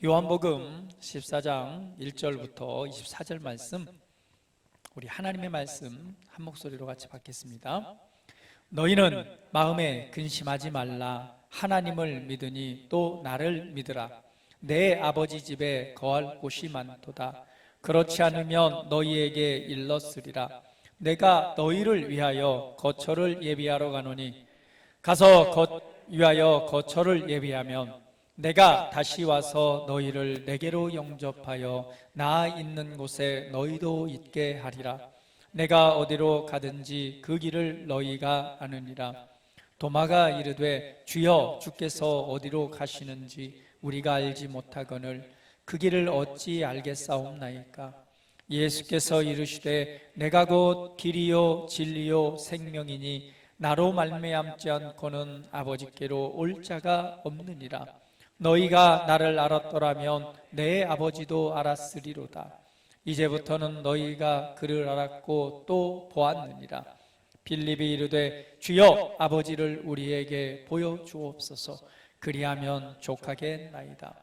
요한복음 14장 1절부터 24절 말씀, 우리 하나님의 말씀 한 목소리로 같이 받겠습니다. 너희는 마음에 근심하지 말라. 하나님을 믿으니 또 나를 믿으라. 내 아버지 집에 거할 곳이 많도다. 그렇지 않으면 너희에게 일렀으리라. 내가 너희를 위하여 거처를 예비하러 가노니 가서 위하여 거처를 예비하면 내가 다시 와서 너희를 내게로 영접하여 나 있는 곳에 너희도 있게 하리라. 내가 어디로 가든지 그 길을 너희가 아느니라. 도마가 이르되 주여, 주께서 어디로 가시는지 우리가 알지 못하거늘 그 길을 어찌 알겠사옵나이까. 예수께서 이르시되 내가 곧 길이요 진리요 생명이니 나로 말미암지 않고는 아버지께로 올 자가 없느니라. 너희가 나를 알았더라면 내 아버지도 알았으리로다. 이제부터는 너희가 그를 알았고 또 보았느니라. 빌립이 이르되 주여, 아버지를 우리에게 보여주옵소서. 그리하면 족하겠나이다.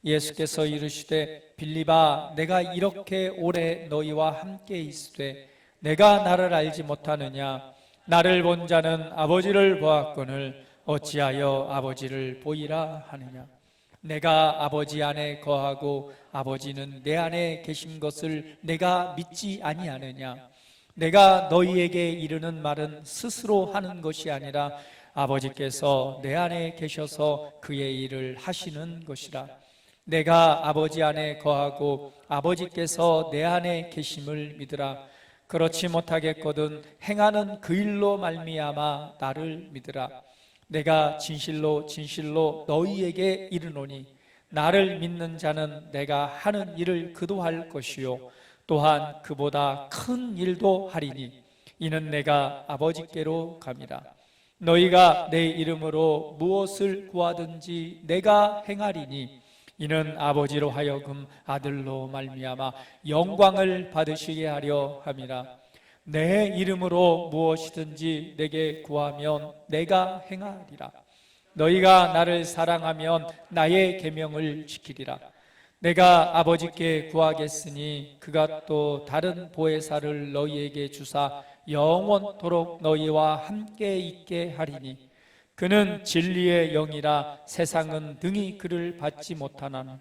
예수께서 이르시되 빌립아, 내가 이렇게 오래 너희와 함께 있으되 내가 나를 알지 못하느냐? 나를 본 자는 아버지를 보았거늘 어찌하여 아버지를 보이라 하느냐? 내가 아버지 안에 거하고 아버지는 내 안에 계신 것을 내가 믿지 아니하느냐? 내가 너희에게 이르는 말은 스스로 하는 것이 아니라 아버지께서 내 안에 계셔서 그의 일을 하시는 것이라. 내가 아버지 안에 거하고 아버지께서 내 안에 계심을 믿으라. 그렇지 못하겠거든 행하는 그 일로 말미암아 나를 믿으라. 내가 진실로 진실로 너희에게 이르노니 나를 믿는 자는 내가 하는 일을 그도 할 것이요 또한 그보다 큰 일도 하리니 이는 내가 아버지께로 감이라. 너희가 내 이름으로 무엇을 구하든지 내가 행하리니 이는 아버지로 하여금 아들로 말미암아 영광을 받으시게 하려 함이라. 내 이름으로 무엇이든지 내게 구하면 내가 행하리라. 너희가 나를 사랑하면 나의 계명을 지키리라. 내가 아버지께 구하겠으니 그가 또 다른 보혜사를 너희에게 주사 영원토록 너희와 함께 있게 하리니 그는 진리의 영이라. 세상은 등이 그를 받지 못하나니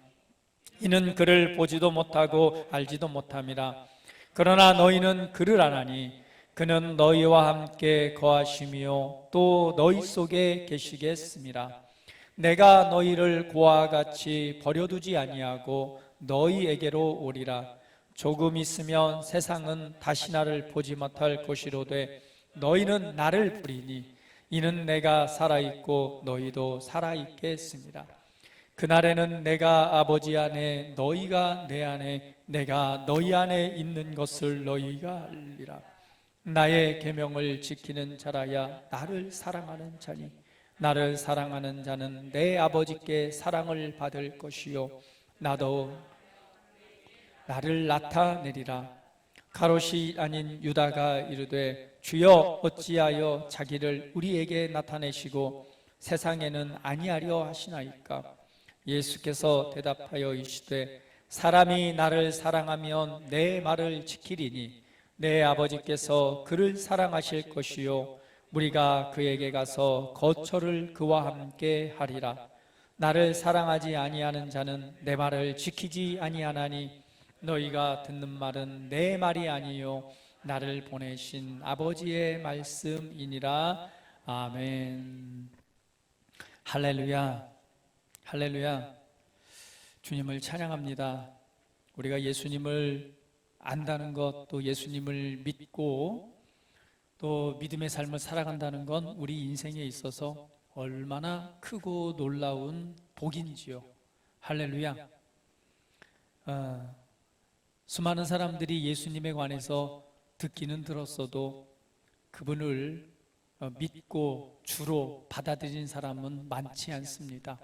이는 그를 보지도 못하고 알지도 못함이라. 그러나 너희는 그를 아나니 그는 너희와 함께 거하시며 또 너희 속에 계시겠음이라. 내가 너희를 고아 같이 버려두지 아니하고 너희에게로 오리라. 조금 있으면 세상은 다시 나를 보지 못할 것이로되 너희는 나를 보리니 이는 내가 살아있고 너희도 살아있겠습니다. 그날에는 내가 아버지 안에 너희가 내 안에 내가 너희 안에 있는 것을 너희가 알리라. 나의 계명을 지키는 자라야 나를 사랑하는 자니 나를 사랑하는 자는 내 아버지께 사랑을 받을 것이요 나도 나를 나타내리라. 가롯이 아닌 유다가 이르되 주여, 어찌하여 자기를 우리에게 나타내시고 세상에는 아니하려 하시나이까. 예수께서 대답하여 이르시되 사람이 나를 사랑하면 내 말을 지키리니 내 아버지께서 그를 사랑하실 것이요 우리가 그에게 가서 거처를 그와 함께 하리라. 나를 사랑하지 아니하는 자는 내 말을 지키지 아니하나니 너희가 듣는 말은 내 말이 아니요 나를 보내신 아버지의 말씀이니라. 아멘. 할렐루야. 할렐루야. 주님을 찬양합니다. 우리가 예수님을 안다는 것, 또 예수님을 믿고 또 믿음의 삶을 살아간다는 건 우리 인생에 있어서 얼마나 크고 놀라운 복인지요. 할렐루야. 수많은 사람들이 예수님에 관해서 듣기는 들었어도 그분을 믿고 주로 받아들인 사람은 많지 않습니다.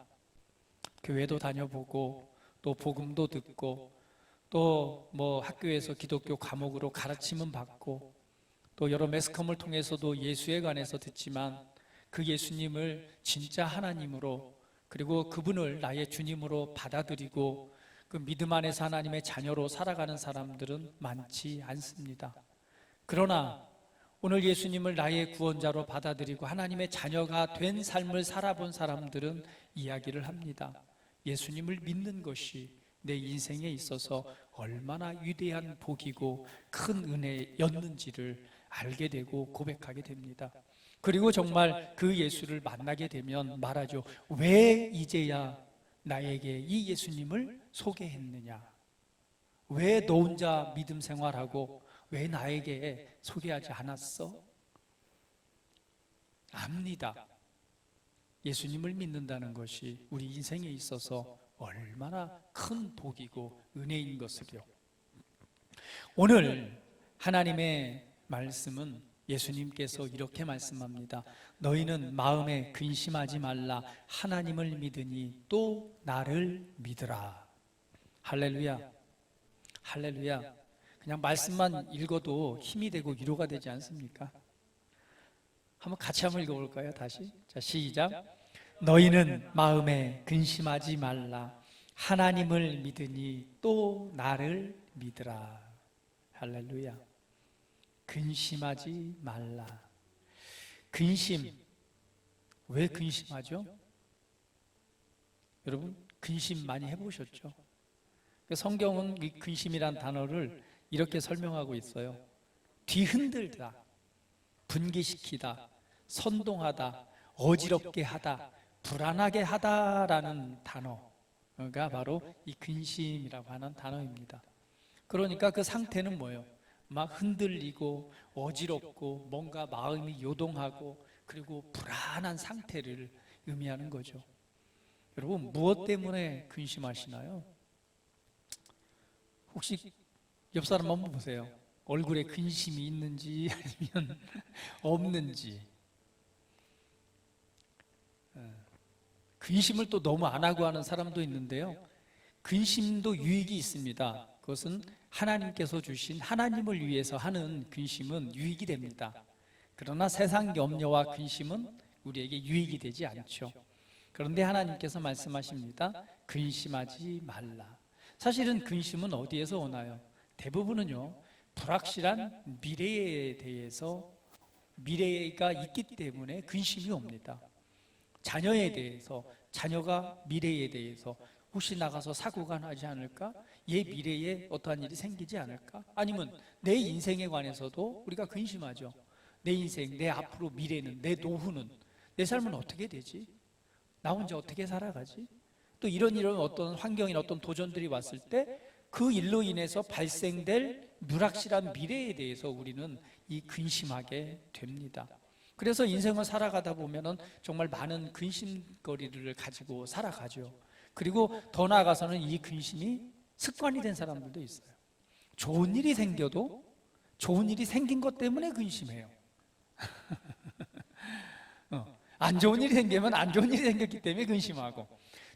교회도 다녀보고 또 복음도 듣고 또 학교에서 기독교 과목으로 가르침은 받고 또 여러 매스컴을 통해서도 예수에 관해서 듣지만 그 예수님을 진짜 하나님으로 그리고 그분을 나의 주님으로 받아들이고 그 믿음 안에서 하나님의 자녀로 살아가는 사람들은 많지 않습니다. 그러나 오늘 예수님을 나의 구원자로 받아들이고 하나님의 자녀가 된 삶을 살아본 사람들은 이야기를 합니다. 예수님을 믿는 것이 내 인생에 있어서 얼마나 위대한 복이고 큰 은혜였는지를 알게 되고 고백하게 됩니다. 그리고 정말 그 예수를 만나게 되면 말하죠. 왜 이제야 나에게 이 예수님을 소개했느냐? 왜 너 혼자 믿음 생활하고 왜 나에게 소개하지 않았어? 압니다. 예수님을 믿는다는 것이 우리 인생에 있어서 얼마나 큰 복이고 은혜인 것을요. 오늘 하나님의 말씀은 예수님께서 이렇게 말씀합니다. 너희는 마음에 근심하지 말라. 하나님을 믿으니 또 나를 믿으라. 할렐루야. 할렐루야. 그냥 말씀만 읽어도 힘이 되고 위로가 되지 않습니까? 한번 같이 한번 읽어볼까요? 다시. 자, 시작. 너희는 마음에 근심하지 말라. 하나님을 믿으니 또 나를 믿으라. 할렐루야. 근심하지 말라. 근심. 왜 근심하죠? 여러분, 근심 많이 해보셨죠? 성경은 이 근심이란 단어를 이렇게 설명하고 있어요. 뒤흔들다, 분개시키다, 선동하다, 어지럽게 하다, 불안하게 하다라는 단어가 바로 이 근심이라고 하는 단어입니다. 그러니까 그 상태는 뭐예요? 막 흔들리고 어지럽고 뭔가 마음이 요동하고 그리고 불안한 상태를 의미하는 거죠. 여러분, 무엇 때문에 근심하시나요? 혹시 옆 사람 한번 보세요. 얼굴에 근심이 있는지 아니면 없는지. 근심을 또 너무 안 하고 하는 사람도 있는데요. 근심도 유익이 있습니다. 그것은 하나님께서 주신 하나님을 위해서 하는 근심은 유익이 됩니다. 그러나 세상 염려와 근심은 우리에게 유익이 되지 않죠. 그런데 하나님께서 말씀하십니다. 근심하지 말라. 사실은 근심은 어디에서 오나요? 대부분은요, 불확실한 미래에 대해서, 미래가 있기 때문에 근심이 옵니다. 자녀에 대해서, 자녀가 미래에 대해서 혹시 나가서 사고가 나지 않을까? 얘 미래에 어떠한 일이 생기지 않을까? 아니면 내 인생에 관해서도 우리가 근심하죠. 내 인생, 내 앞으로 미래는, 내 노후는, 내 삶은 어떻게 되지? 나 혼자 어떻게 살아가지? 또 이런 어떤 환경이나 어떤 도전들이 왔을 때 그 일로 인해서 발생될 불확실한 미래에 대해서 우리는 이 근심하게 됩니다. 그래서 인생을 살아가다 보면은 정말 많은 근심거리를 가지고 살아가죠. 그리고 더 나아가서는 이 근심이 습관이 된 사람들도 있어요. 좋은 일이 생겨도 좋은 일이 생긴 것 때문에 근심해요. 안 좋은 일이 생기면 안 좋은 일이 생겼기 때문에 근심하고,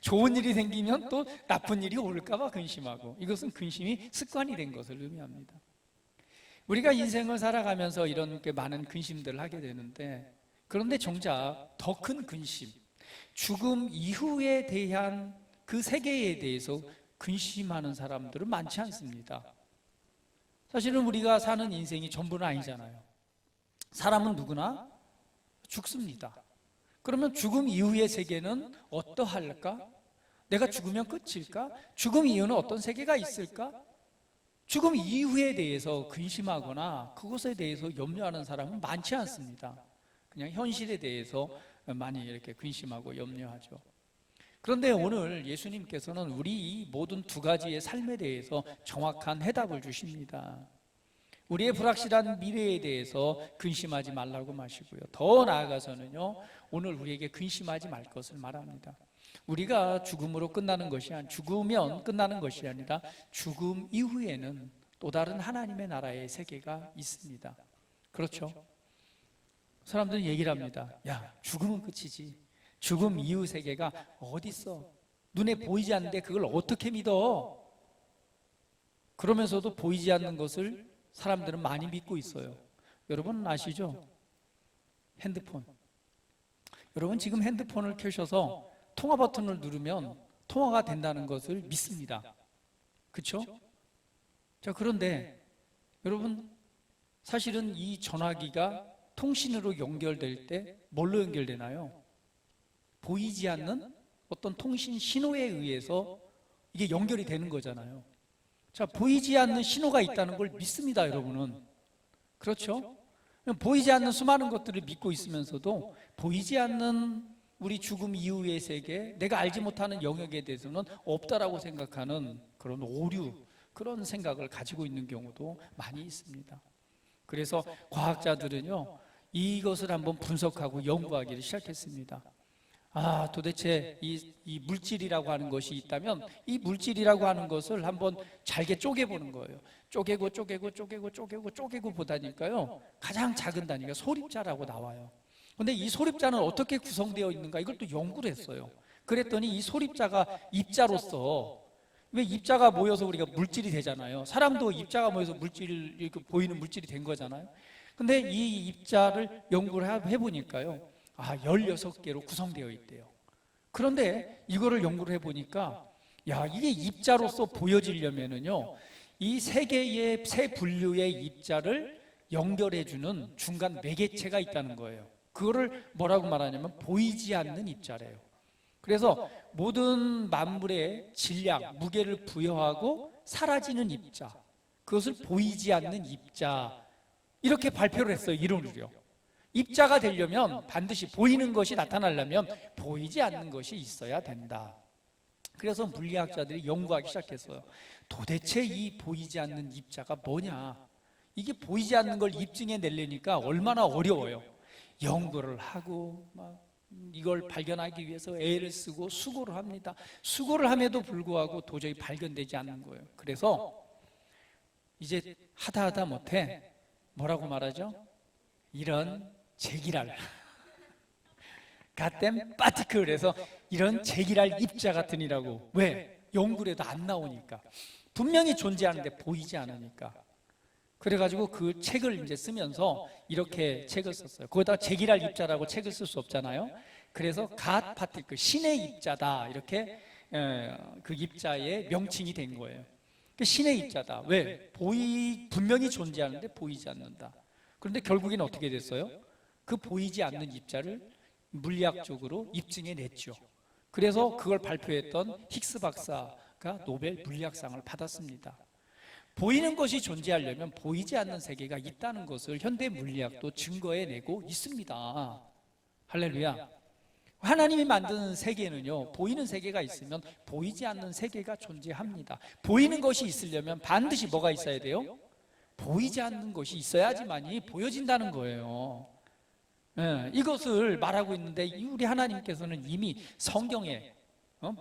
좋은 일이 생기면 또 나쁜 일이 올까 봐 근심하고, 이것은 근심이 습관이 된 것을 의미합니다. 우리가 인생을 살아가면서 이런 많은 근심들을 하게 되는데, 그런데 정작 더 큰 근심, 죽음 이후에 대한 그 세계에 대해서 근심하는 사람들은 많지 않습니다. 사실은 우리가 사는 인생이 전부는 아니잖아요. 사람은 누구나 죽습니다. 그러면 죽음 이후의 세계는 어떠할까? 내가 죽으면 끝일까? 죽음 이후는 어떤 세계가 있을까? 죽음 이후에 대해서 근심하거나 그것에 대해서 염려하는 사람은 많지 않습니다. 그냥 현실에 대해서 많이 이렇게 근심하고 염려하죠. 그런데 오늘 예수님께서는 우리 이 모든 두 가지의 삶에 대해서 정확한 해답을 주십니다. 우리의 불확실한 미래에 대해서 근심하지 말라고 마시고요. 더 나아가서는요, 오늘 우리에게 근심하지 말 것을 말합니다. 우리가 죽음으로 끝나는 것이 죽으면 끝나는 것이 아니라 죽음 이후에는 또 다른 하나님의 나라의 세계가 있습니다. 그렇죠? 사람들은 얘기를 합니다. 야, 죽음은 끝이지. 죽음 이후 세계가 어디 있어? 눈에 보이지 않는데 그걸 어떻게 믿어? 그러면서도 보이지 않는 것을 사람들은 많이 믿고 있어요. 여러분 아시죠? 핸드폰. 여러분 지금 핸드폰을 켜셔서 통화 버튼을 누르면 통화가 된다는 것을 믿습니다. 그렇죠? 자, 그런데 여러분, 사실은 이 전화기가 통신으로 연결될 때 뭘로 연결되나요? 보이지 않는 어떤 통신 신호에 의해서 이게 연결이 되는 거잖아요. 자, 보이지 않는 신호가 있다는 걸 믿습니다, 여러분은. 그렇죠? 보이지 않는 수많은 것들을 믿고 있으면서도 보이지 않는 우리 죽음 이후의 세계, 내가 알지 못하는 영역에 대해서는 없다라고 생각하는 그런 오류, 그런 생각을 가지고 있는 경우도 많이 있습니다. 그래서 과학자들은요, 이것을 한번 분석하고 연구하기를 시작했습니다. 도대체 이 물질이라고 하는 것이 있다면 이 물질이라고 하는 것을 한번 잘게 쪼개보는 거예요. 쪼개고 보다니까요, 가장 작은 단위가 소립자라고 나와요. 근데 이 소립자는 어떻게 구성되어 있는가, 이걸 또 연구를 했어요. 그랬더니 이 소립자가 입자로서, 왜 입자가 모여서 우리가 물질이 되잖아요. 사람도 입자가 모여서 물질, 이렇게 보이는 물질이 된 거잖아요. 근데 이 입자를 연구를 해보니까요, 16개로 구성되어 있대요. 그런데 이거를 연구를 해보니까, 이게 입자로서 보여지려면은요, 이 세 분류의 입자를 연결해주는 중간 매개체가 있다는 거예요. 그거를 뭐라고 말하냐면 보이지 않는 입자래요. 그래서 모든 만물의 질량, 무게를 부여하고 사라지는 입자, 그것을 보이지 않는 입자, 이렇게 발표를 했어요, 이론으로요. 입자가 되려면 반드시 보이는 것이 나타나려면 보이지 않는 것이 있어야 된다. 그래서 물리학자들이 연구하기 시작했어요. 도대체 이 보이지 않는 입자가 뭐냐? 이게 보이지 않는 걸 입증해 내려니까 얼마나 어려워요. 연구를 하고 이걸 발견하기 위해서 애를 쓰고 수고를 합니다. 수고를 함에도 불구하고 도저히 발견되지 않는 거예요. 그래서 이제 하다 못해 뭐라고 말하죠? 이런 제기랄 갓댐 파티클에서 이런 제기랄 입자 같으니라고. 왜? 연구를 해도 안 나오니까. 분명히 존재하는데 보이지 않으니까. 그래가지고 그 책을 이제 쓰면서 이렇게 책을 썼어요. 거기다가 제기랄 입자라고 책을 쓸 수 없잖아요. 그래서 갓 파티클, 신의 입자다, 이렇게 그 입자의 명칭이 된 거예요. 신의 입자다. 왜? 분명히 존재하는데 보이지 않는다. 그런데 결국에는 어떻게 됐어요? 그 보이지 않는 입자를 물리학적으로 입증해 냈죠. 그래서 그걸 발표했던 힉스 박사가 노벨 물리학상을 받았습니다. 보이는 것이 존재하려면 보이지 않는 세계가 있다는 것을 현대 물리학도 증거해내고 있습니다. 할렐루야. 하나님이 만드는 세계는요, 보이는 세계가 있으면 보이지 않는 세계가 존재합니다. 보이는 것이 있으려면 반드시 뭐가 있어야 돼요? 보이지 않는 것이 있어야지만이 보여진다는 거예요. 이것을 말하고 있는데 우리 하나님께서는 이미 성경에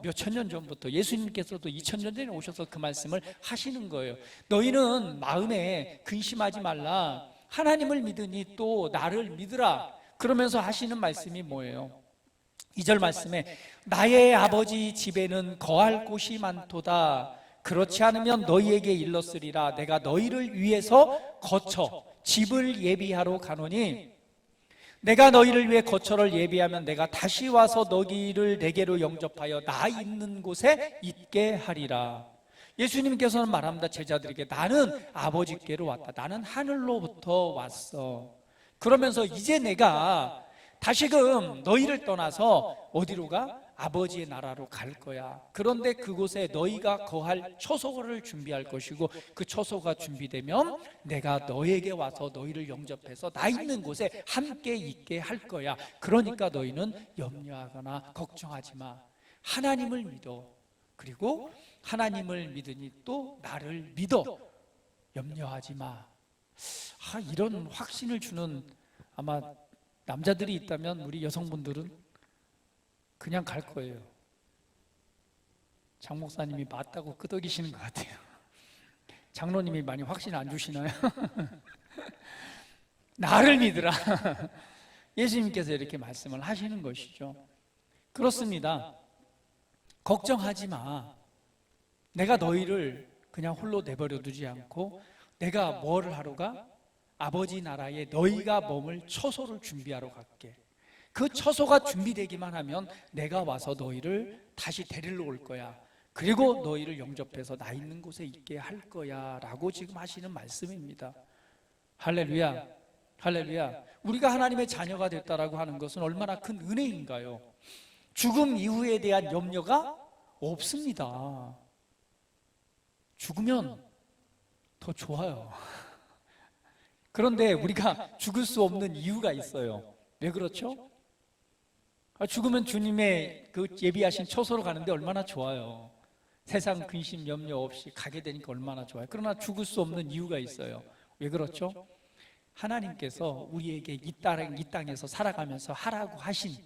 몇천 년 전부터, 예수님께서도 2000년 전에 오셔서 그 말씀을 하시는 거예요. 너희는 마음에 근심하지 말라, 하나님을 믿으니 또 나를 믿으라. 그러면서 하시는 말씀이 뭐예요? 2절 말씀에 나의 아버지 집에는 거할 곳이 많도다. 그렇지 않으면 너희에게 일렀으리라. 내가 너희를 위해서 거처 집을 예비하러 가노니 내가 너희를 위해 거처를 예비하면 내가 다시 와서 너희를 내게로 영접하여 나 있는 곳에 있게 하리라. 예수님께서는 말합니다. 제자들에게 나는 아버지께로 왔다. 나는 하늘로부터 왔어. 그러면서 이제 내가 다시금 너희를 떠나서 어디로 가? 아버지의 나라로 갈 거야. 그런데 그곳에 너희가 거할 처소를 준비할 것이고 그 처소가 준비되면 내가 너에게 와서 너희를 영접해서 나 있는 곳에 함께 있게 할 거야. 그러니까 너희는 염려하거나 걱정하지 마. 하나님을 믿어. 그리고 하나님을 믿으니 또 나를 믿어. 염려하지 마. 이런 확신을 주는, 아마 남자들이 있다면 우리 여성분들은 그냥 갈 거예요. 장 목사님이 맞다고 끄덕이시는 것 같아요. 장로님이 많이 확신 안 주시나요? 나를 믿으라. 예수님께서 이렇게 말씀을 하시는 것이죠. 그렇습니다. 걱정하지 마. 내가 너희를 그냥 홀로 내버려 두지 않고 내가 뭐를 하러 가? 아버지 나라에 너희가 머물 처소를 준비하러 갈게. 그 처소가 준비되기만 하면 내가 와서 너희를 다시 데리러 올 거야. 그리고 너희를 영접해서 나 있는 곳에 있게 할 거야 라고 지금 하시는 말씀입니다. 할렐루야, 할렐루야. 우리가 하나님의 자녀가 됐다라고 하는 것은 얼마나 큰 은혜인가요? 죽음 이후에 대한 염려가 없습니다. 죽으면 더 좋아요. 그런데 우리가 죽을 수 없는 이유가 있어요. 왜 그렇죠? 죽으면 주님의 그 예비하신 처소로 가는데 얼마나 좋아요. 세상 근심 염려 없이 가게 되니까 얼마나 좋아요. 그러나 죽을 수 없는 이유가 있어요. 왜 그렇죠? 하나님께서 우리에게 이 땅에서 살아가면서 하라고 하신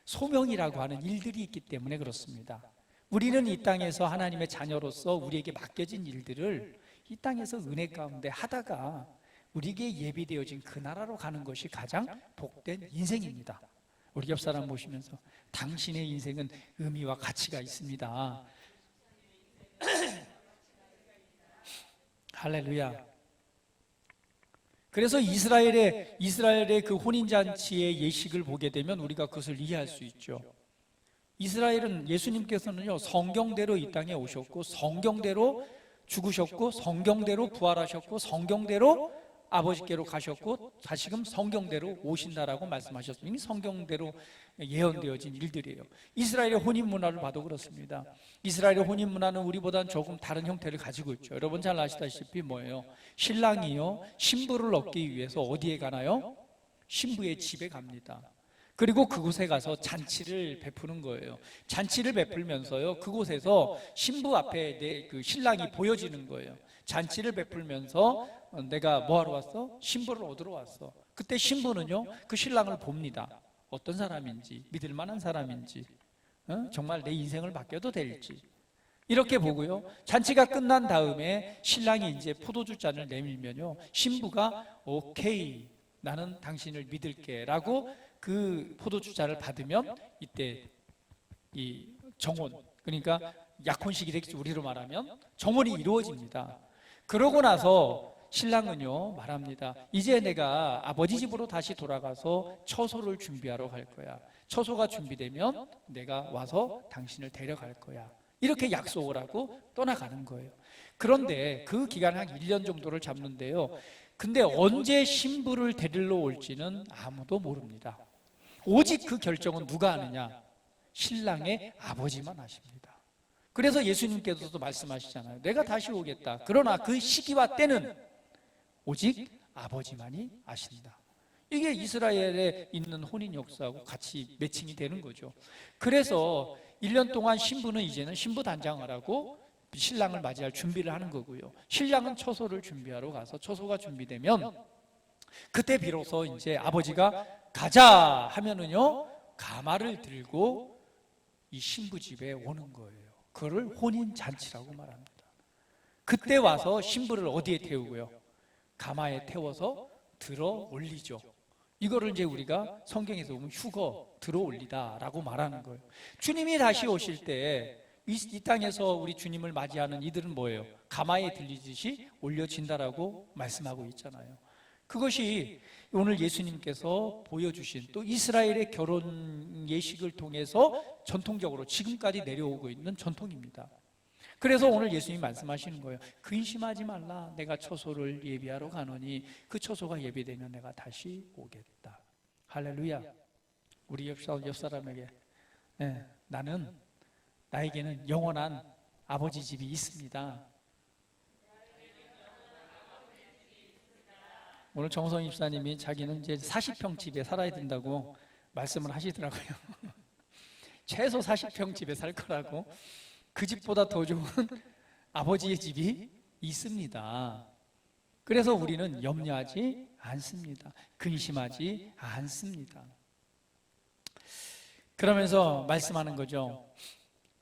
소명이라고 하는 일들이 있기 때문에 그렇습니다. 우리는 이 땅에서 하나님의 자녀로서 우리에게 맡겨진 일들을 이 땅에서 은혜 가운데 하다가 우리에게 예비되어진 그 나라로 가는 것이 가장 복된 인생입니다. 우리 옆 사람 보시면서 당신의 인생은 의미와 가치가 있습니다. 할렐루야. 그래서 이스라엘의 그 혼인잔치의 예식을 보게 되면 우리가 그것을 이해할 수 있죠. 이스라엘은 예수님께서는요, 성경대로 이 땅에 오셨고, 성경대로 죽으셨고, 성경대로 부활하셨고, 성경대로 아버지께로 가셨고, 다시금 성경대로 오신다라고 말씀하셨습니다. 이미 성경대로 예언되어진 일들이에요. 이스라엘의 혼인 문화를 봐도 그렇습니다. 이스라엘의 혼인 문화는 우리보다는 조금 다른 형태를 가지고 있죠. 여러분 잘 아시다시피 뭐예요? 신랑이요, 신부를 얻기 위해서 어디에 가나요? 신부의 집에 갑니다. 그리고 그곳에 가서 잔치를 베푸는 거예요. 잔치를 베풀면서요, 그곳에서 신부 앞에 그 신랑이 보여지는 거예요. 잔치를 베풀면서 내가 뭐하러 왔어? 신부를 얻으러 왔어. 그때 신부는요, 그 신랑을 봅니다. 어떤 사람인지, 믿을 만한 사람인지, 정말 내 인생을 맡겨도 될지, 이렇게 보고요, 잔치가 끝난 다음에 신랑이 이제 포도주 잔을 내밀면요, 신부가 오케이, 나는 당신을 믿을게 라고 그 포도주 잔을 받으면 이때 이 정혼, 그러니까 약혼식이 되겠죠. 우리로 말하면 정혼이 이루어집니다. 그러고 나서 신랑은요 말합니다. 이제 내가 아버지 집으로 다시 돌아가서 처소를 준비하러 갈 거야. 처소가 준비되면 내가 와서 당신을 데려갈 거야. 이렇게 약속을 하고 떠나가는 거예요. 그런데 그 기간 한 1년 정도를 잡는데요, 근데 언제 신부를 데리러 올지는 아무도 모릅니다. 오직 그 결정은 누가 하느냐? 신랑의 아버지만 하십니다. 그래서 예수님께서도 말씀하시잖아요. 내가 다시 오겠다. 그러나 그 시기와 때는 오직 아버지만이 아신다. 이게 이스라엘에 있는 혼인 역사하고 같이 매칭이 되는 거죠. 그래서 1년 동안 신부는 이제는 신부 단장을 하고 신랑을 맞이할 준비를 하는 거고요. 신랑은 처소를 준비하러 가서 처소가 준비되면 그때 비로소 이제 아버지가 가자 하면은요, 가마를 들고 이 신부 집에 오는 거예요. 그거를 혼인 잔치라고 말합니다. 그때 와서 신부를 어디에 태우고요? 가마에 태워서 들어 올리죠. 이거를 이제 우리가 성경에서 보면 휴거, 들어 올리다라고 말하는 거예요. 주님이 다시 오실 때 이 땅에서 우리 주님을 맞이하는 이들은 뭐예요? 가마에 들리듯이 올려진다라고 말씀하고 있잖아요. 그것이 오늘 예수님께서 보여주신 또 이스라엘의 결혼 예식을 통해서 전통적으로 지금까지 내려오고 있는 전통입니다. 그래서 오늘 예수님이 말씀하시는 거예요. 근심하지 말라. 내가 처소를 예비하러 가노니 그 처소가 예비되면 내가 다시 오겠다. 할렐루야. 우리 옆 사람에게 나에게는 영원한 아버지 집이 있습니다. 오늘 정성 입사님이 자기는 이제 40평 집에 살아야 된다고 말씀을 하시더라고요. 최소 40평 집에 살 거라고. 그 집보다 더 좋은 아버지의 집이 있습니다. 그래서 우리는 염려하지 않습니다. 근심하지 않습니다. 그러면서 말씀하는 거죠.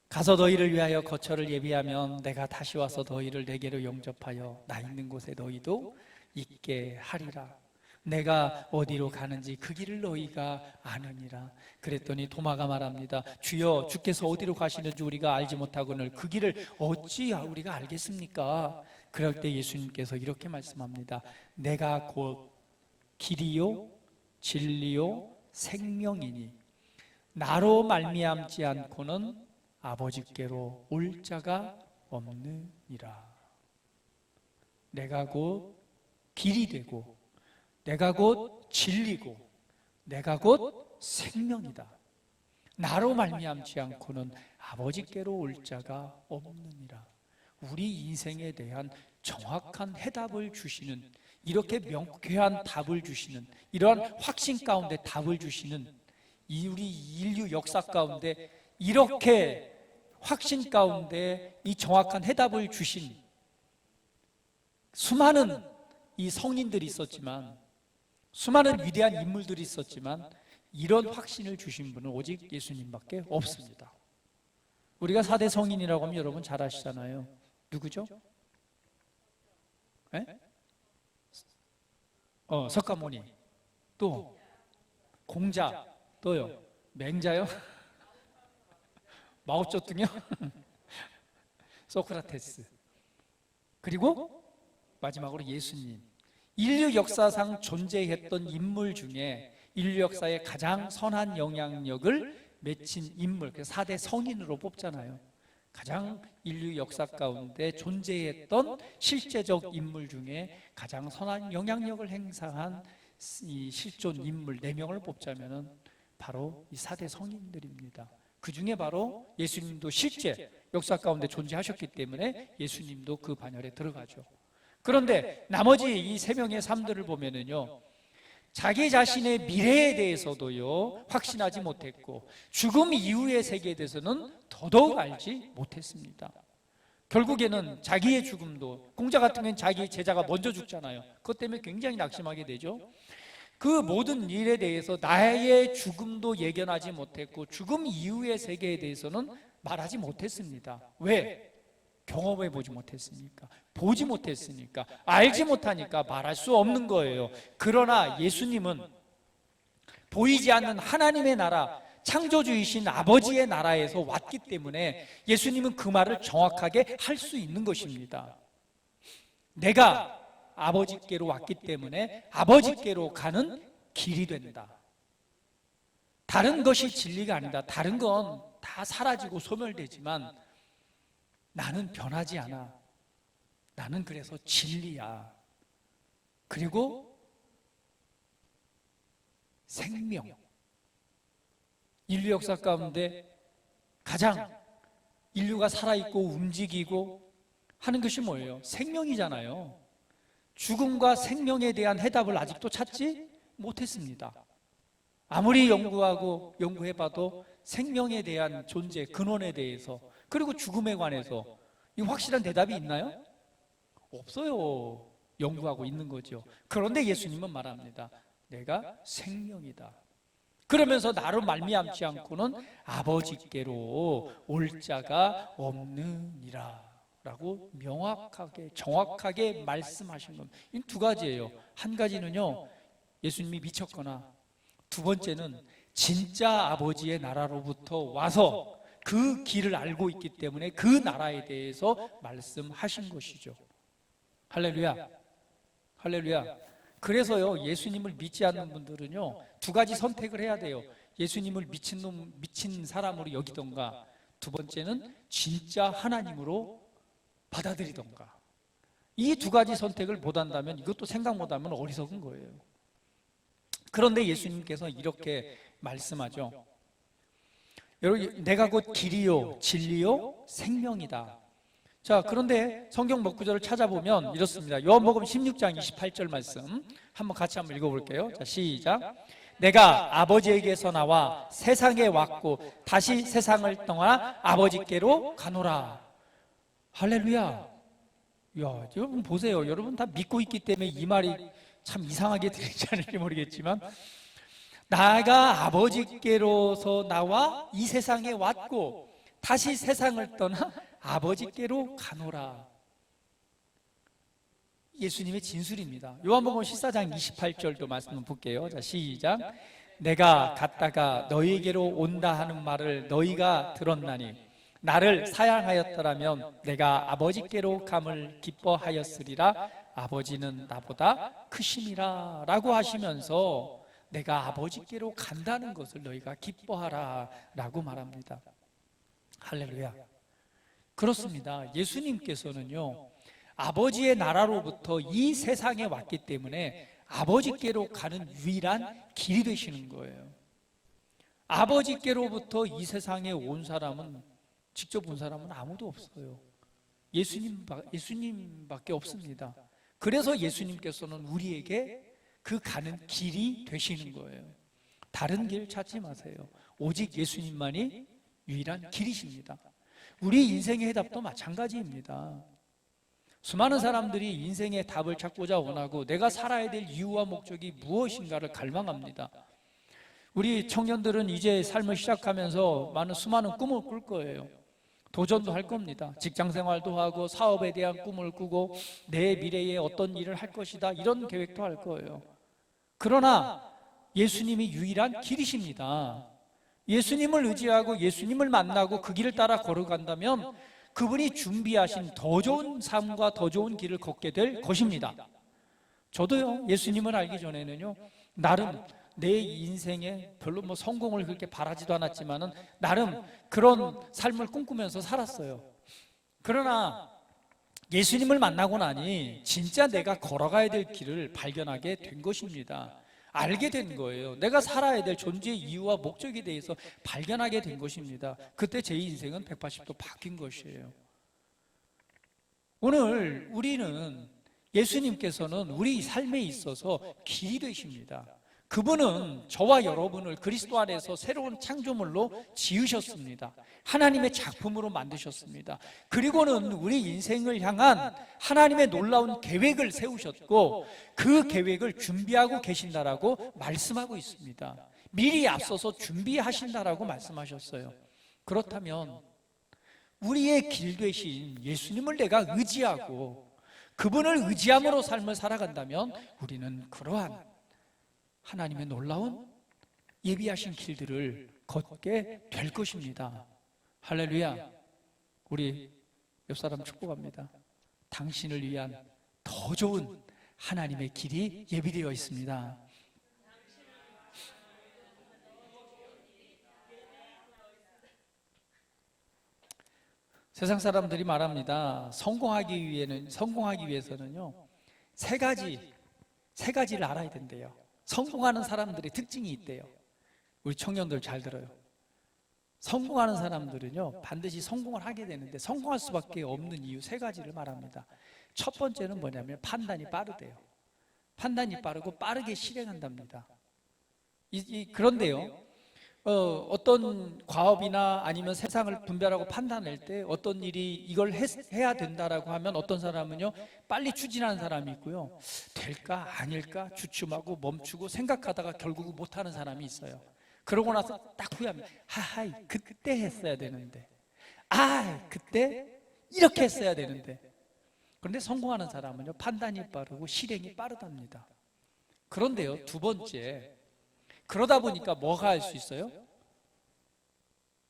가서 너희를 위하여 거처를 예비하면 내가 다시 와서 너희를 내게로 영접하여 나 있는 곳에 너희도 있게 하리라. 내가 어디로 가는지 그 길을 너희가 아느니라. 그랬더니 도마가 말합니다. 주여, 주께서 어디로 가시는지 우리가 알지 못하거늘 그 길을 어찌 우리가 알겠습니까? 그럴 때 예수님께서 이렇게 말씀합니다. 내가 곧 길이요 진리요 생명이니 나로 말미암지 않고는 아버지께로 올 자가 없느니라. 내가 곧 길이 되고 내가 곧 진리고 내가 곧 생명이다. 나로 말미암지 않고는 아버지께로 올 자가 없느니라. 우리 인생에 대한 정확한 해답을 주시는, 이렇게 명쾌한 답을 주시는, 이러한 확신 가운데 답을 주시는, 이 우리 인류 역사 가운데 이렇게 확신 가운데 이 정확한 해답을 주신 수많은 이 성인들이 있었지만, 수많은 위대한 인물들이 있었지만, 이런 확신을 주신 분은 오직 예수님밖에 없습니다. 우리가 4대 성인이라고 하면 여러분 잘 아시잖아요. 누구죠? 네? 석가모니, 또 공자, 또요 맹자요? 마오쩌둥이요? 소크라테스, 그리고 마지막으로 예수님. 인류 역사상 존재했던 인물 중에 인류 역사에 가장 선한 영향력을 맺힌 인물, 4대 성인으로 뽑잖아요. 가장 인류 역사 가운데 존재했던 실제적 인물 중에 가장 선한 영향력을 행사한 이 실존 인물 4명을 뽑자면 바로 이 4대 성인들입니다. 그 중에 바로 예수님도 실제 역사 가운데 존재하셨기 때문에 예수님도 그 반열에 들어가죠. 그런데 나머지 이 3명의 삶들을 보면은요, 자기 자신의 미래에 대해서도요 확신하지 못했고, 죽음 이후의 세계에 대해서는 더더욱 알지 못했습니다. 결국에는 자기의 죽음도, 공자 같은 경우는 자기 제자가 먼저 죽잖아요. 그것 때문에 굉장히 낙심하게 되죠. 그 모든 일에 대해서 나의 죽음도 예견하지 못했고, 죽음 이후의 세계에 대해서는 말하지 못했습니다. 왜? 경험해 보지 못했으니까, 보지 못했으니까, 알지 못하니까 말할 수 없는 거예요. 그러나 예수님은 보이지 않는 하나님의 나라, 창조주이신 아버지의 나라에서 왔기 때문에 예수님은 그 말을 정확하게 할 수 있는 것입니다. 내가 아버지께로 왔기 때문에 아버지께로 가는 길이 된다. 다른 것이 진리가 아니다. 다른 건 다 사라지고 소멸되지만 나는 변하지 않아. 나는 그래서 진리야. 그리고 생명. 인류 역사 가운데 가장 인류가 살아있고 움직이고 하는 것이 뭐예요? 생명이잖아요. 죽음과 생명에 대한 해답을 아직도 찾지 못했습니다. 아무리 연구해봐도 생명에 대한 존재, 근원에 대해서, 그리고 죽음에 관해서 이 확실한 대답이 있나요? 없어요. 연구하고 있는 거죠. 그런데 예수님은 말합니다. 내가 생명이다. 그러면서 나로 말미암지 않고는 아버지께로 올 자가 없느니라 라고 명확하게, 정확하게 말씀하신 겁니다. 이 2가지예요. 한 가지는요, 예수님이 미쳤거나, 2번째는 진짜 아버지의 나라로부터 와서 그 길을 알고 있기 때문에 그 나라에 대해서 말씀하신 것이죠. 할렐루야. 할렐루야. 그래서요, 예수님을 믿지 않는 분들은요 2가지 선택을 해야 돼요. 예수님을 미친 사람으로 여기던가, 2번째는 진짜 하나님으로 받아들이던가. 이 2가지 선택을 못한다면, 이것도 생각 못하면 어리석은 거예요. 그런데 예수님께서 이렇게 말씀하죠. 여러분, 내가 곧 길이요 진리요 생명이다. 자, 그런데 성경 몇 구절을 찾아보면 이렇습니다. 요한복음 16장 28절 말씀 한번 같이 한번 읽어볼게요. 자, 시작. 내가 아버지에게서 나와 세상에 왔고 다시 세상을 떠나 아버지께로 가노라. 할렐루야. 야, 여러분 보세요. 여러분 다 믿고 있기 때문에 이 말이 참 이상하게 들리지 않을지 모르겠지만, 나가 아버지께로서 나와 이 세상에 왔고 다시 세상을 떠나 아버지께로 가노라. 예수님의 진술입니다. 요한복음 14장 28절도 말씀 볼게요. 자, 시작. 내가 갔다가 너희에게로 온다 하는 말을 너희가 들었나니 나를 사랑하였더라면 내가 아버지께로 감을 기뻐하였으리라. 아버지는 나보다 크심이라 라고 하시면서 내가 아버지께로 간다는 것을 너희가 기뻐하라 라고 말합니다. 할렐루야. 그렇습니다. 예수님께서는요, 아버지의 나라로부터 이 세상에 왔기 때문에 아버지께로 가는 유일한 길이 되시는 거예요. 아버지께로부터 이 세상에 온 사람은, 직접 온 사람은 아무도 없어요. 예수님밖에 없습니다. 그래서 예수님께서는 우리에게 그 가는 길이 되시는 거예요. 다른 길 찾지 마세요. 오직 예수님만이 유일한 길이십니다. 우리 인생의 해답도 마찬가지입니다. 수많은 사람들이 인생의 답을 찾고자 원하고 내가 살아야 될 이유와 목적이 무엇인가를 갈망합니다. 우리 청년들은 이제 삶을 시작하면서 수많은 꿈을 꿀 거예요. 도전도 할 겁니다. 직장생활도 하고 사업에 대한 꿈을 꾸고 내 미래에 어떤 일을 할 것이다, 이런 계획도 할 거예요. 그러나 예수님이 유일한 길이십니다. 예수님을 의지하고 예수님을 만나고 그 길을 따라 걸어간다면 그분이 준비하신 더 좋은 삶과 더 좋은 길을 걷게 될 것입니다. 저도요, 예수님을 알기 전에는요, 나름 내 인생에 별로 성공을 그렇게 바라지도 않았지만은 나름 그런 삶을 꿈꾸면서 살았어요. 그러나 예수님을 만나고 나니 진짜 내가 걸어가야 될 길을 발견하게 된 것입니다. 알게 된 거예요. 내가 살아야 될 존재의 이유와 목적에 대해서 발견하게 된 것입니다. 그때 제 인생은 180도 바뀐 것이에요. 오늘 우리는, 예수님께서는 우리 삶에 있어서 길이 되십니다. 그분은 저와 여러분을 그리스도 안에서 새로운 창조물로 지으셨습니다. 하나님의 작품으로 만드셨습니다. 그리고는 우리 인생을 향한 하나님의 놀라운 계획을 세우셨고 그 계획을 준비하고 계신다라고 말씀하고 있습니다. 미리 앞서서 준비하신다라고 말씀하셨어요. 그렇다면 우리의 길 되신 예수님을 내가 의지하고 그분을 의지함으로 삶을 살아간다면 우리는 그러한 하나님의 놀라운 예비하신 길들을 걷게 될 것입니다. 할렐루야. 우리 옆 사람 축복합니다. 당신을 위한 더 좋은 하나님의 길이 예비되어 있습니다. 세상 사람들이 말합니다. 성공하기 위해서는요, 세 가지를 알아야 된대요. 성공하는 사람들의 특징이 있대요. 우리 청년들 잘 들어요. 성공하는 사람들은요, 반드시 성공을 하게 되는데 성공할 수밖에 없는 이유 세 가지를 말합니다. 첫 번째는 뭐냐면 판단이 빠르대요. 판단이 빠르고 빠르게 실행한답니다. 그런데요, 어떤 과업이나 아니면 세상을 분별하고 판단할 때 어떤 일이 이걸 해야 된다라고 하면 어떤 사람은요, 빨리 추진하는 사람이 있고요, 될까 아닐까 주춤하고 멈추고 생각하다가 결국 못하는 사람이 있어요. 그러고 나서 딱 후회하면, 하하이 그때 했어야 되는데, 그때 이렇게 했어야 되는데. 그런데 성공하는 사람은요, 판단이 빠르고 실행이 빠르답니다. 그런데요, 두 번째, 그러다 보니까 뭐가 할 수 있어요?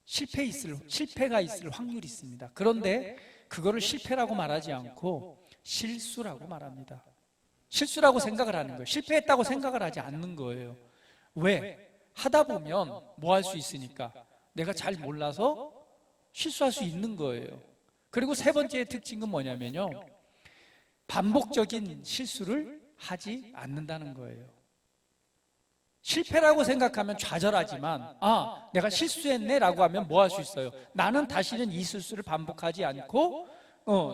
실패가 있을 확률이 있습니다. 그런데 그거를 실패라고 말하지 않고 실수라고 말합니다. 실수라고 생각을 하는 거예요. 실패했다고 생각을 하지 않는 거예요. 왜? 하다 보면 뭐 할 수 있으니까. 내가 잘 몰라서 실수할 수 있는 거예요. 그리고 세 번째 특징은 뭐냐면요, 반복적인 실수를 하지 않는다는 거예요. 실패라고 생각하면 좌절하지만, 내가 실수했네 라고 하면 뭐 할 수 있어요? 나는 다시는 이 실수를 반복하지 않고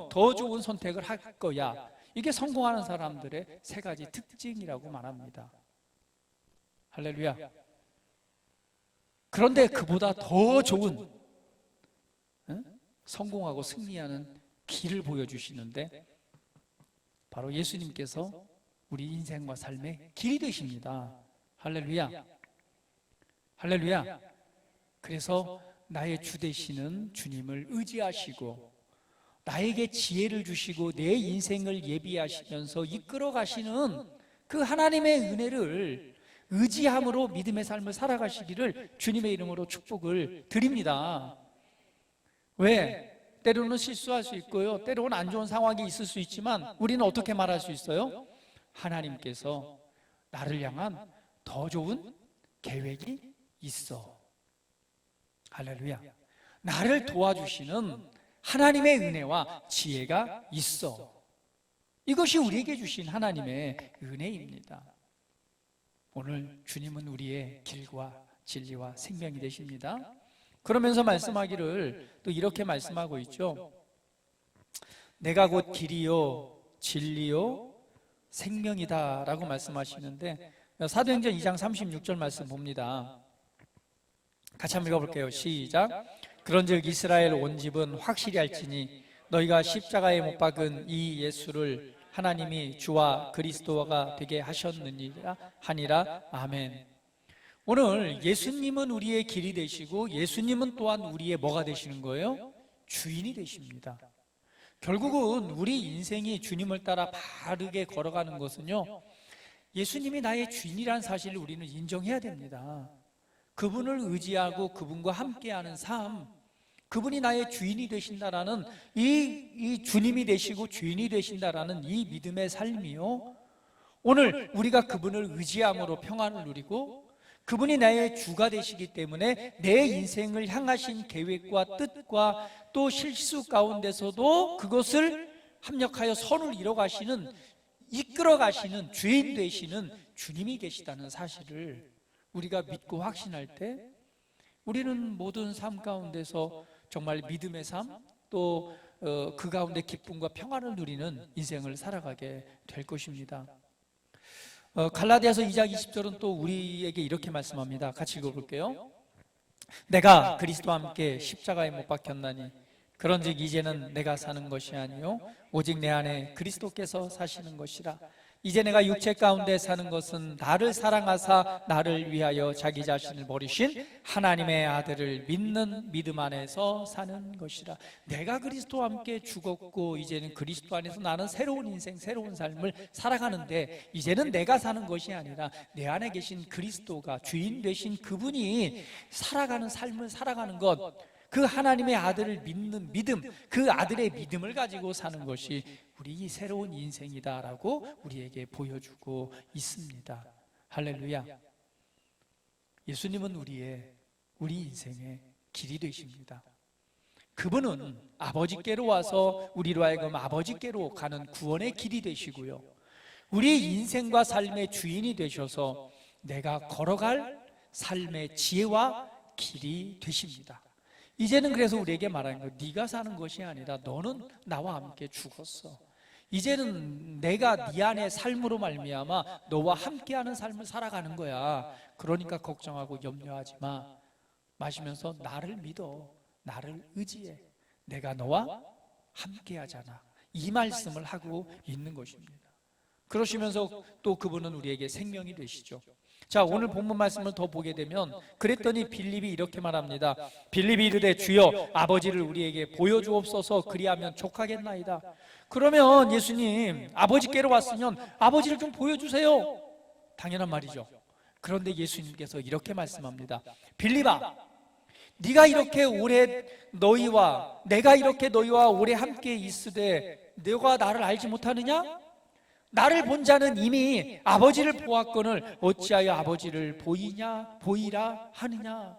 더 좋은 선택을 할 거야. 이게 성공하는 사람들의 세 가지 특징이라고 말합니다. 할렐루야. 그런데 그보다 더 좋은 성공하고 승리하는 길을 보여주시는데 바로 예수님께서 우리 인생과 삶의 길이 되십니다. 할렐루야. 할렐루야. 그래서 나의 주 되시는 주님을 의지하시고 나에게 지혜를 주시고 내 인생을 예비하시면서 이끌어 가시는 그 하나님의 은혜를 의지함으로 믿음의 삶을 살아가시기를 주님의 이름으로 축복을 드립니다. 왜? 때로는 실수할 수 있고요, 때로는 안 좋은 상황이 있을 수 있지만 우리는 어떻게 말할 수 있어요? 하나님께서 나를 향한 더 좋은 계획이 있어. 할렐루야. 나를 도와주시는 하나님의 은혜와 지혜가 있어. 이것이 우리에게 주신 하나님의 은혜입니다. 오늘 주님은 우리의 길과 진리와 생명이 되십니다. 그러면서 말씀하기를 또 이렇게 말씀하고 있죠. 내가 곧 길이요 진리요 생명이다 라고 말씀하시는데, 사도행전 2장 36절 말씀 봅니다. 같이 한번 읽어볼게요. 시작. 그런즉 이스라엘 온 집은 확실히 알지니 너희가 십자가에 못 박은 이 예수를 하나님이 주와 그리스도가 되게 하셨느니라 하니라. 아멘. 오늘 예수님은 우리의 길이 되시고 예수님은 또한 우리의 뭐가 되시는 거예요? 주인이 되십니다. 결국은 우리 인생이 주님을 따라 바르게 걸어가는 것은요, 예수님이 나의 주인이라는 사실을 우리는 인정해야 됩니다. 그분을 의지하고 그분과 함께하는 삶, 그분이 나의 주인이 되신다라는 이 주님이 되시고 주인이 되신다라는 이 믿음의 삶이요, 오늘 우리가 그분을 의지함으로 평안을 누리고 그분이 나의 주가 되시기 때문에 내 인생을 향하신 계획과 뜻과 또 실수 가운데서도 그것을 합력하여 선을 이뤄가시는, 이끌어가시는 주인 되시는 주님이 계시다는 사실을 우리가 믿고 확신할 때 우리는 모든 삶 가운데서 정말 믿음의 삶, 또 그 가운데 기쁨과 평안을 누리는 인생을 살아가게 될 것입니다. 갈라디아서 2장 20절은 또 우리에게 이렇게 말씀합니다. 같이 읽어볼게요. 내가 그리스도와 함께 십자가에 못 박혔나니 그런즉 이제는 내가 사는 것이 아니요 오직 내 안에 그리스도께서 사시는 것이라. 이제 내가 육체 가운데 사는 것은 나를 사랑하사 나를 위하여 자기 자신을 버리신 하나님의 아들을 믿는 믿음 안에서 사는 것이라. 내가 그리스도와 함께 죽었고 이제는 그리스도 안에서 나는 새로운 인생, 새로운 삶을 살아가는데, 이제는 내가 사는 것이 아니라 내 안에 계신 그리스도가 주인 되신 그분이 살아가는 삶을 살아가는 것, 그 하나님의 아들을 믿는 믿음, 그 아들의 믿음을 가지고 사는 것이 우리 새로운 인생이다라고 우리에게 보여주고 있습니다. 할렐루야. 예수님은 우리 인생의 길이 되십니다. 그분은 아버지께로 와서 우리로 하여금 아버지께로 가는 구원의 길이 되시고요, 우리 인생과 삶의 주인이 되셔서 내가 걸어갈 삶의 지혜와 길이 되십니다. 이제는 그래서 우리에게 말하는 거예요. 네가 사는 것이 아니라 너는 나와 함께 죽었어. 이제는 내가 네 안에 삶으로 말미암아 너와 함께하는 삶을 살아가는 거야. 그러니까 걱정하고 염려하지 마. 마시면서 나를 믿어, 나를 의지해. 내가 너와 함께하잖아. 이 말씀을 하고 있는 것입니다. 그러시면서 또 그분은 우리에게 생명이 되시죠. 자, 오늘 본문 말씀을 더 보게 되면, 그랬더니 빌립이 이렇게 말합니다. 빌립이 이르되 주여 아버지를 우리에게 보여주옵소서, 그리하면 족하겠나이다. 그러면 예수님, 아버지께로 왔으면 아버지를 좀 보여주세요. 당연한 말이죠. 그런데 예수님께서 이렇게 말씀합니다. 빌립아, 네가 이렇게 오래 내가 이렇게 너희와 오래 함께 있으되 너가 나를 알지 못하느냐? 나를 본 자는 이미 아버지를 보았거늘 어찌하여 아버지를 보이라 하느냐?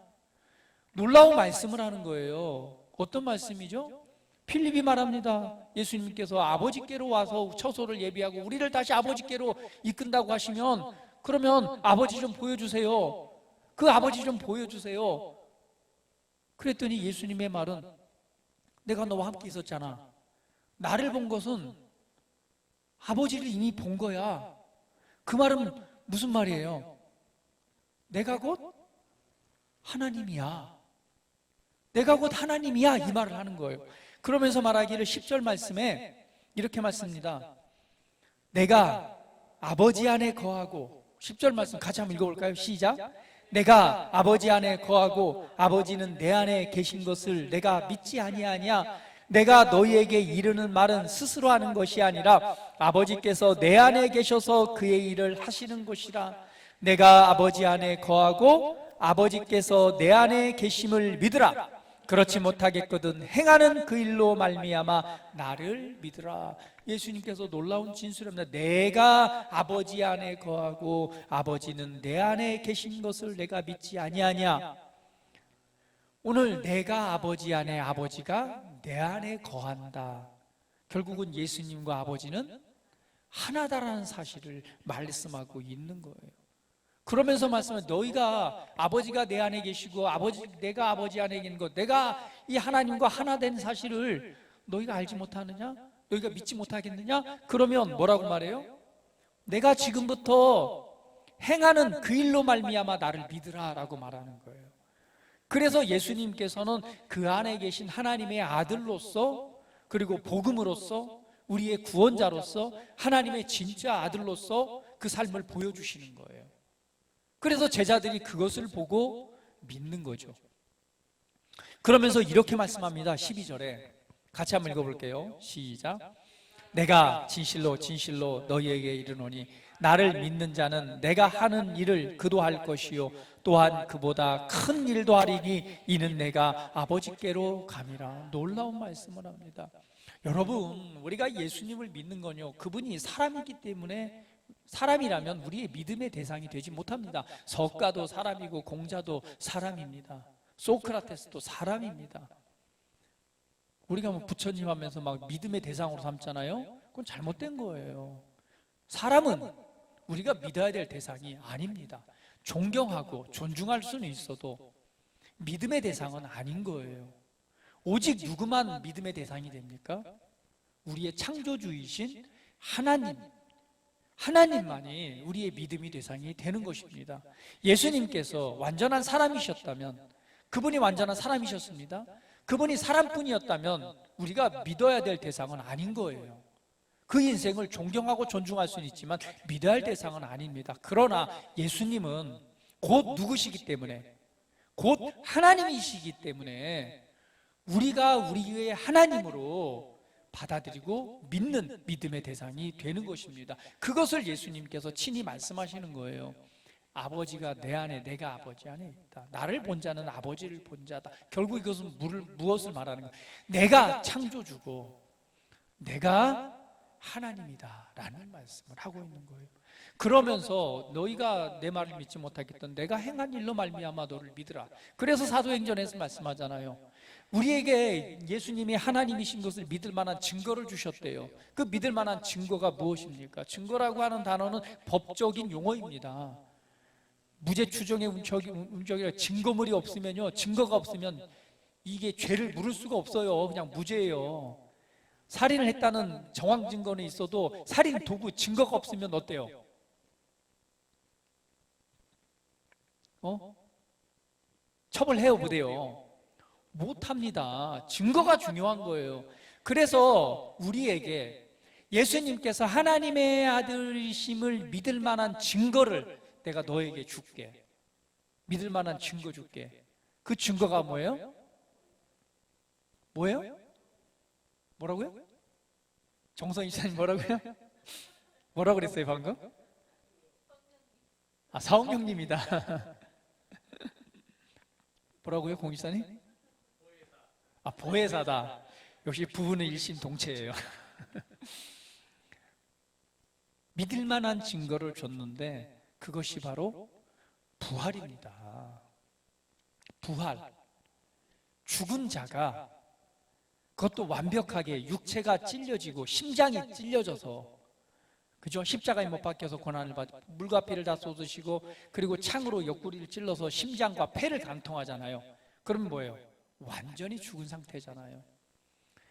놀라운 말씀을 하는 거예요. 어떤 말씀이죠? 필립이 말합니다. 예수님께서 아버지께로 와서 처소를 예비하고 우리를 다시 아버지께로 이끈다고 하시면, 그러면 아버지 좀 보여주세요. 그 아버지 좀 보여주세요. 그랬더니 예수님의 말은, 내가 너와 함께 있었잖아. 나를 본 것은 아버지를 이미 본 거야. 그 말은 무슨 말이에요? 내가 곧 하나님이야. 내가 곧 하나님이야, 이 말을 하는 거예요. 그러면서 말하기를 10절 말씀에 이렇게 말씀합니다. 내가 아버지 안에 거하고, 10절 말씀 같이 한번 읽어볼까요? 시작. 내가 아버지 안에 거하고 아버지는 내 안에 계신 것을 내가 믿지 아니하냐? 내가 너희에게 이르는 말은 스스로 하는 것이 아니라 아버지께서 내 안에 계셔서 그의 일을 하시는 것이라. 내가 아버지 안에 거하고 아버지께서 내 안에 계심을 믿으라. 그렇지 못하겠거든 행하는 그 일로 말미암아 나를 믿으라. 예수님께서 놀라운 진술입니다. 내가 아버지 안에 거하고 아버지는 내 안에 계신 것을 내가 믿지 아니하냐. 오늘 내가 아버지 안에, 아버지가 내 안에 거한다. 결국은 예수님과 아버지는 하나다라는 사실을 말씀하고 있는 거예요. 그러면서 말씀은 너희가 아버지가 내 안에 계시고 내가 아버지 안에 있는 것, 내가 이 하나님과 하나 된 사실을 너희가 알지 못하느냐? 너희가 믿지 못하겠느냐? 그러면 뭐라고 말해요? 내가 지금부터 행하는 그 일로 말미암아 나를 믿으라 라고 말하는 거예요. 그래서 예수님께서는 그 안에 계신 하나님의 아들로서, 그리고 복음으로서, 우리의 구원자로서, 하나님의 진짜 아들로서 그 삶을 보여주시는 거예요. 그래서 제자들이 그것을 보고 믿는 거죠. 그러면서 이렇게 말씀합니다. 12절에 같이 한번 읽어볼게요. 시작. 내가 진실로 진실로 너희에게 이르노니 나를 믿는 자는 내가 하는 일을 그도 할 것이요 또한 그보다 큰 일도 하리니 이는 내가 아버지께로 감이라. 놀라운 말씀을 합니다. 여러분, 우리가 예수님을 믿는 건요, 그분이 사람이기 때문에, 사람이라면 우리의 믿음의 대상이 되지 못합니다. 석가도 사람이고 공자도 사람입니다. 소크라테스도 사람입니다. 우리가 뭐 부처님 하면서 막 믿음의 대상으로 삼잖아요. 그건 잘못된 거예요. 사람은 우리가 믿어야 될 대상이 아닙니다. 존경하고 존중할 수는 있어도 믿음의 대상은 아닌 거예요. 오직 누구만 믿음의 대상이 됩니까? 우리의 창조주이신 하나님만이 우리의 믿음의 대상이 되는 것입니다. 예수님께서 완전한 사람이셨다면, 그분이 완전한 사람이셨습니다. 그분이 사람뿐이었다면 우리가 믿어야 될 대상은 아닌 거예요. 그 인생을 존경하고 존중할 수는 있지만 믿어야 할 대상은 아닙니다. 그러나 예수님은 곧 누구시기 때문에, 곧 하나님이시기 때문에 우리가 우리의 하나님으로 받아들이고 믿는 믿음의 대상이 되는 것입니다. 그것을 예수님께서 친히 말씀하시는 거예요. 아버지가 내 안에, 내가 아버지 안에 있다. 나를 본 자는 아버지를 본 자다. 결국 이것은 무엇을 말하는 거예요? 내가 창조주고 내가 하나님이다 라는 말씀을 하고 있는 거예요. 그러면서 너희가 내 말을 믿지 못하겠던 내가 행한 일로 말미암아 너를 믿으라. 그래서 사도행전에서 말씀하잖아요. 우리에게 예수님이 하나님이신 것을 믿을 만한 증거를 주셨대요. 그 믿을 만한 증거가 무엇입니까? 증거라고 하는 단어는 법적인 용어입니다. 무죄 추정의 운적이라 증거물이 없으면요, 증거가 없으면 이게 죄를 물을 수가 없어요. 그냥 무죄예요. 살인을 했다는 정황 증거는 있어도 살인 도구 증거가 없으면 어때요? 처벌해요, 못해요? 못합니다. 증거가 중요한 거예요. 그래서 우리에게 예수님께서 하나님의 아들이심을 믿을 만한 증거를 내가 너에게 줄게. 믿을 만한 증거 줄게. 그 증거가 뭐예요? 뭐예요? 뭐라고요? 정선 이사님 뭐라고요? 뭐라고 그랬어요 방금? 사옥령님이다. 뭐라고요 공이사님? 보혜사다. 역시 부부는 일심동체예요. 믿을 만한 증거를 줬는데 그것이 바로 부활입니다. 부활. 죽은 자가, 그것도 완벽하게 육체가 찔려지고 심장이 찔려져서, 그죠? 십자가에 못 박혀서 고난을 받고 물과 피를 다 쏟으시고 그리고 창으로 옆구리를 찔러서 심장과 폐를 관통하잖아요. 그러면 뭐예요? 완전히 죽은 상태잖아요.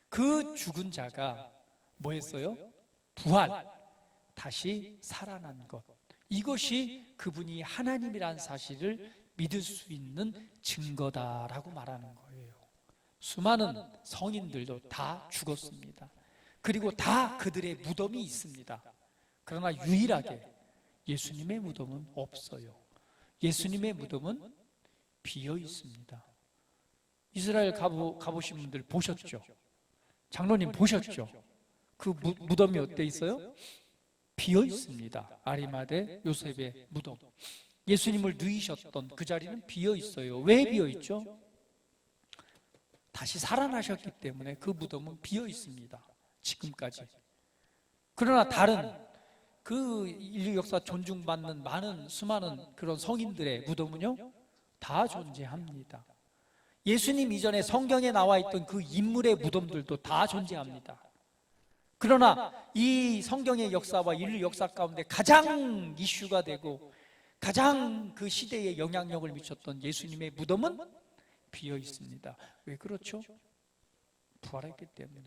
그 죽은 자가 뭐 했어요? 부활, 다시 살아난 것. 이것이 그분이 하나님이란 사실을 믿을 수 있는 증거다라고 말하는 거예요. 수많은 성인들도 다 죽었습니다. 그리고 다 그들의 무덤이 있습니다. 그러나 유일하게 예수님의 무덤은 없어요. 예수님의 무덤은 비어 있습니다. 이스라엘 가보신 분들 보셨죠? 장로님 보셨죠? 그 무덤이 어때 있어요? 비어 있습니다. 아리마대 요셉의 무덤. 예수님을 누이셨던 그 자리는 비어 있어요. 왜 비어 있죠? 다시 살아나셨기 때문에 그 무덤은 비어 있습니다. 지금까지. 그러나 다른 그 인류 역사 존중받는 많은 수많은 그런 성인들의 무덤은요, 다 존재합니다. 예수님 이전에 성경에 나와 있던 그 인물의 무덤들도 다 존재합니다. 그러나 이 성경의 역사와 인류 역사 가운데 가장 이슈가 되고 가장 그 시대에 영향력을 미쳤던 예수님의 무덤은 비어 있습니다. 왜 그렇죠? 부활했기 때문에.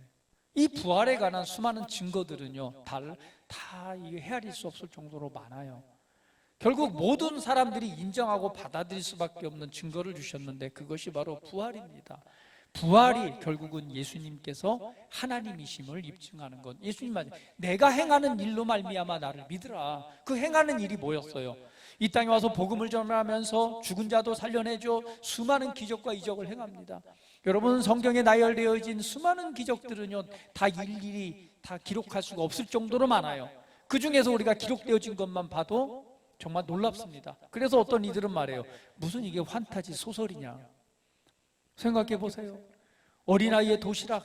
이 부활에 관한 수많은 증거들은요, 다 헤아릴 수 없을 정도로 많아요. 결국 모든 사람들이 인정하고 받아들일 수밖에 없는 증거를 주셨는데 그것이 바로 부활입니다. 부활이 결국은 예수님께서 하나님이심을 입증하는 것. 예수님 말씀, 내가 행하는 일로 말미암아 나를 믿으라. 그 행하는 일이 뭐였어요? 이 땅에 와서 복음을 전하면서 죽은 자도 살려내죠. 수많은 기적과 이적을 행합니다. 여러분, 성경에 나열되어진 수많은 기적들은요, 다 일일이 다 기록할 수가 없을 정도로 많아요. 그 중에서 우리가 기록되어진 것만 봐도 정말 놀랍습니다. 그래서 어떤 이들은 말해요. 무슨 이게 환타지 소설이냐. 생각해 보세요. 어린아이의 도시락,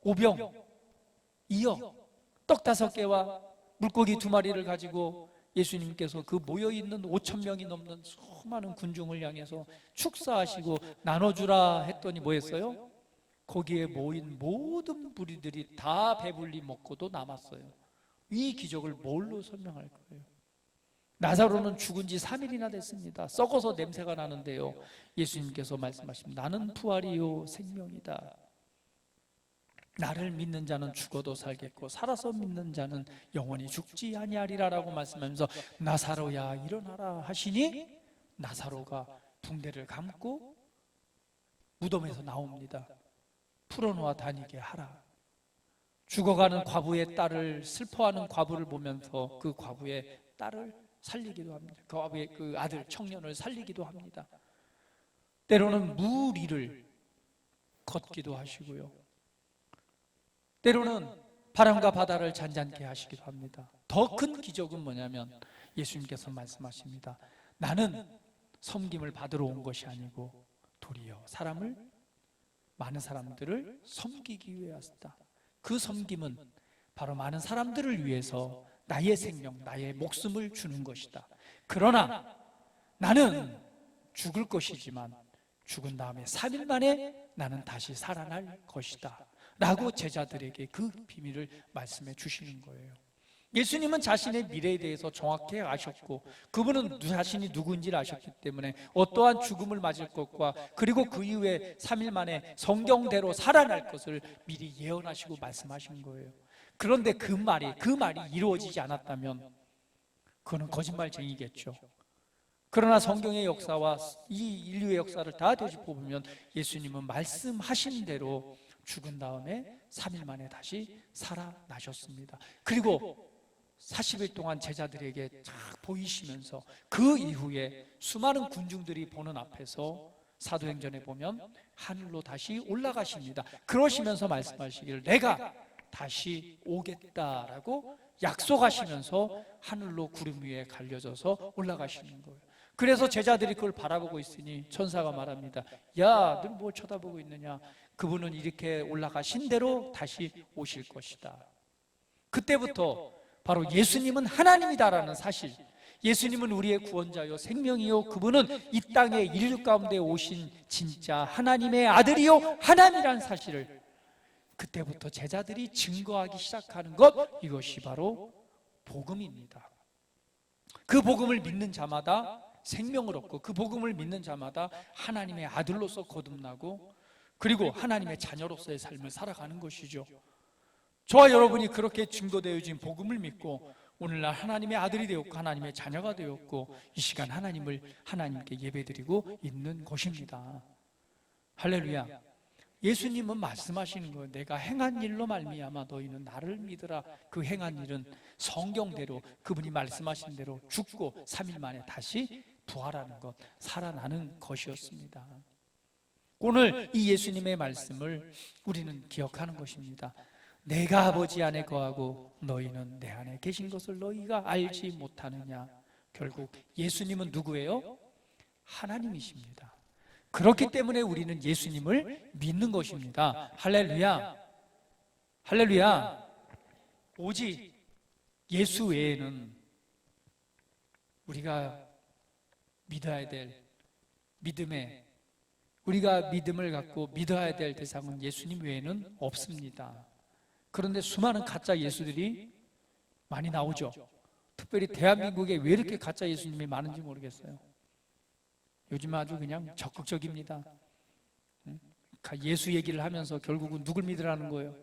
오병, 2억, 떡 5개와 물고기 2마리를 가지고 예수님께서 그 모여있는 5,000명이 넘는 수많은 군중을 향해서 축사하시고 나눠주라 했더니 뭐 했어요? 거기에 모인 모든 무리들이 다 배불리 먹고도 남았어요. 이 기적을 뭘로 설명할 거예요? 나사로는 죽은 지 3일이나 됐습니다. 썩어서 냄새가 나는데요, 예수님께서 말씀하십니다. 나는 부활이요 생명이다. 나를 믿는 자는 죽어도 살겠고 살아서 믿는 자는 영원히 죽지 아니하리라라고 말씀하면서 나사로야 일어나라 하시니 나사로가 붕대를 감고 무덤에서 나옵니다. 풀어놓아 다니게 하라. 죽어가는 과부의 딸을, 슬퍼하는 과부를 보면서 그 과부의 딸을 살리기도 합니다. 그 과부의 그 아들 청년을 살리기도 합니다. 때로는 물 위를 걷기도 하시고요, 때로는 바람과 바다를 잔잔케 하시기도 합니다. 더 큰 기적은 뭐냐면 예수님께서 말씀하십니다. 나는 섬김을 받으러 온 것이 아니고 도리어 많은 사람들을 섬기기 위해 왔다. 그 섬김은 바로 많은 사람들을 위해서 나의 생명, 나의 목숨을 주는 것이다. 그러나 나는 죽을 것이지만 죽은 다음에 3일 만에 나는 다시 살아날 것이다 라고 제자들에게 그 비밀을 말씀해 주시는 거예요. 예수님은 자신의 미래에 대해서 정확히 아셨고 그분은 자신이 누구인지를 아셨기 때문에 어떠한 죽음을 맞을 것과 그리고 그 이후에 3일 만에 성경대로 살아날 것을 미리 예언하시고 말씀하신 거예요. 그런데 그 말이 이루어지지 않았다면 그거는 거짓말쟁이겠죠. 그러나 성경의 역사와 이 인류의 역사를 다 되짚어 보면 예수님은 말씀하신 대로 죽은 다음에 3일 만에 다시 살아나셨습니다. 그리고 40일 동안 제자들에게 쫙 보이시면서 그 이후에 수많은 군중들이 보는 앞에서 사도행전에 보면 하늘로 다시 올라가십니다. 그러시면서 말씀하시기를 내가 다시 오겠다라고 약속하시면서 하늘로 구름 위에 갈려져서 올라가시는 거예요. 그래서 제자들이 그걸 바라보고 있으니 천사가 말합니다. 야, 너 뭘 쳐다보고 있느냐? 그분은 이렇게 올라가신 대로 다시 오실 것이다. 그때부터 바로 예수님은 하나님이다라는 사실, 예수님은 우리의 구원자요 생명이요, 그분은 이 땅에 인류 가운데 오신 진짜 하나님의 아들이요 하나님이라는 사실을 그때부터 제자들이 증거하기 시작하는 것, 이것이 바로 복음입니다. 그 복음을 믿는 자마다 생명을 얻고 그 복음을 믿는 자마다 하나님의 아들로서 거듭나고 그리고 하나님의 자녀로서의 삶을 살아가는 것이죠. 저와 여러분이 그렇게 증거되어진 복음을 믿고 오늘날 하나님의 아들이 되었고 하나님의 자녀가 되었고 이 시간 하나님께 예배드리고 있는 것입니다. 할렐루야. 예수님은 말씀하시는 거예요. 내가 행한 일로 말미암아 너희는 나를 믿으라. 그 행한 일은 성경대로 그분이 말씀하신 대로 죽고 3일 만에 다시 부활하는 것, 살아나는 것이었습니다. 오늘 이 예수님의 말씀을 우리는 기억하는 것입니다. 내가 아버지 안에 거하고 너희는 내 안에 계신 것을 너희가 알지 못하느냐. 결국 예수님은 누구예요? 하나님이십니다. 그렇기 때문에 우리는 예수님을 믿는 것입니다. 할렐루야. 할렐루야. 오직 예수 외에는 우리가 믿어야 될 믿음에, 우리가 믿음을 갖고 믿어야 될 대상은 예수님 외에는 없습니다. 그런데 수많은 가짜 예수들이 많이 나오죠. 특별히 대한민국에 왜 이렇게 가짜 예수님이 많은지 모르겠어요. 요즘 아주 그냥 적극적입니다. 예수 얘기를 하면서 결국은 누굴 믿으라는 거예요?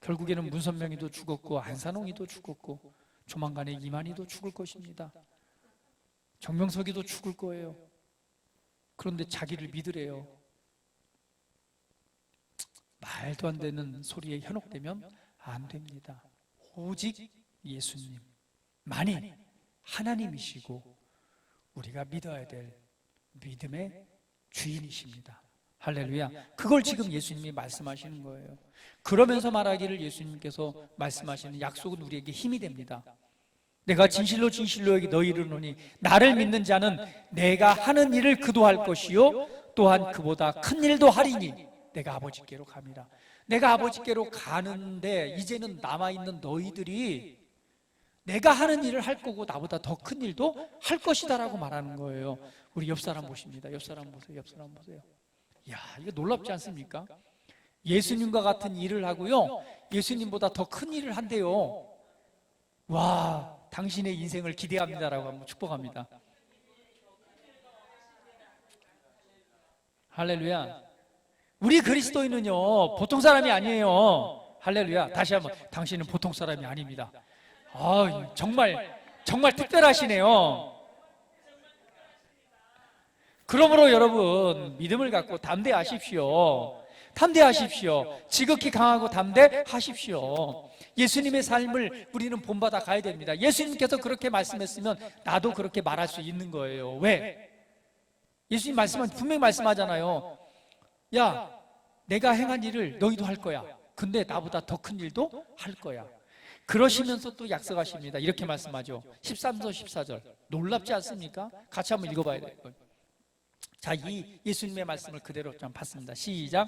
결국에는 문선명이도 죽었고 안산홍이도 죽었고 조만간에 이만희도 죽을 것입니다. 정명석이도 죽을 거예요. 그런데 자기를 믿으래요. 말도 안 되는 소리에 현혹되면 안 됩니다. 오직 예수님만이 하나님이시고 우리가 믿어야 될 믿음의 주인이십니다. 할렐루야. 그걸 지금 예수님이 말씀하시는 거예요. 그러면서 말하기를 예수님께서 말씀하시는 약속은 우리에게 힘이 됩니다. 내가 진실로 진실로 너희를 이르노니 나를 믿는 자는 내가 하는 일을 그도 할 것이요 또한 그보다 큰 일도 하리니 내가 아버지께로 감이라. 내가 아버지께로 가는데 이제는 남아있는 너희들이 내가 하는 일을 할 거고 나보다 더 큰 일도 할 것이다 라고 말하는 거예요. 우리 옆 사람 보십니다. 옆 사람 보세요. 옆 사람 보세요. 이야, 이거 놀랍지 않습니까? 예수님과 같은 일을 하고요 예수님보다 더 큰 일을 한대요. 와, 당신의 인생을 기대합니다라고 한번 축복합니다. 할렐루야. 우리 그리스도인은요 보통 사람이 아니에요. 할렐루야. 다시 한번, 당신은 보통 사람이 아닙니다. 아, 정말 특별하시네요. 그러므로 여러분 믿음을 갖고 담대하십시오. 담대하십시오. 지극히 강하고 담대하십시오. 예수님의 삶을 우리는 본받아 가야 됩니다. 예수님께서 그렇게 말씀했으면 나도 그렇게 말할 수 있는 거예요. 왜? 예수님 분명히 말씀하잖아요. 야, 내가 행한 일을 너희도 할 거야. 근데 나보다 더 큰 일도 할 거야. 그러시면서 또 약속하십니다. 이렇게 말씀하죠. 13절 14절 놀랍지 않습니까? 같이 한번 읽어봐야 돼요. 자, 이 예수님의 말씀을 그대로 좀 봤습니다. 시작.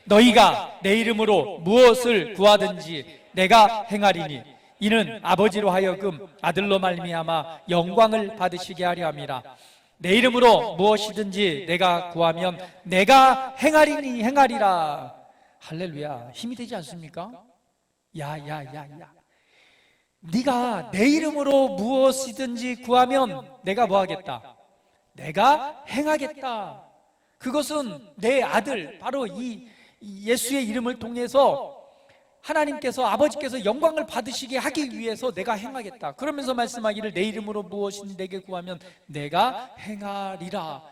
너희가 내 이름으로 무엇을 구하든지 내가 행하리니 이는 아버지로 하여금 아들로 말미암아 영광을 받으시게 하려 함이라. 내 이름으로 무엇이든지 내가 구하면 내가 행하리니 행하리라. 할렐루야. 힘이 되지 않습니까? 야. 네가 내 이름으로 무엇이든지 구하면 내가 뭐 하겠다? 내가 행하겠다. 그것은 내 아들 바로 이 예수의 이름을 통해서 하나님께서 아버지께서 영광을 받으시게 하기 위해서 내가 행하겠다. 그러면서 말씀하기를 내 이름으로 무엇이든지 내게 구하면 내가 행하리라.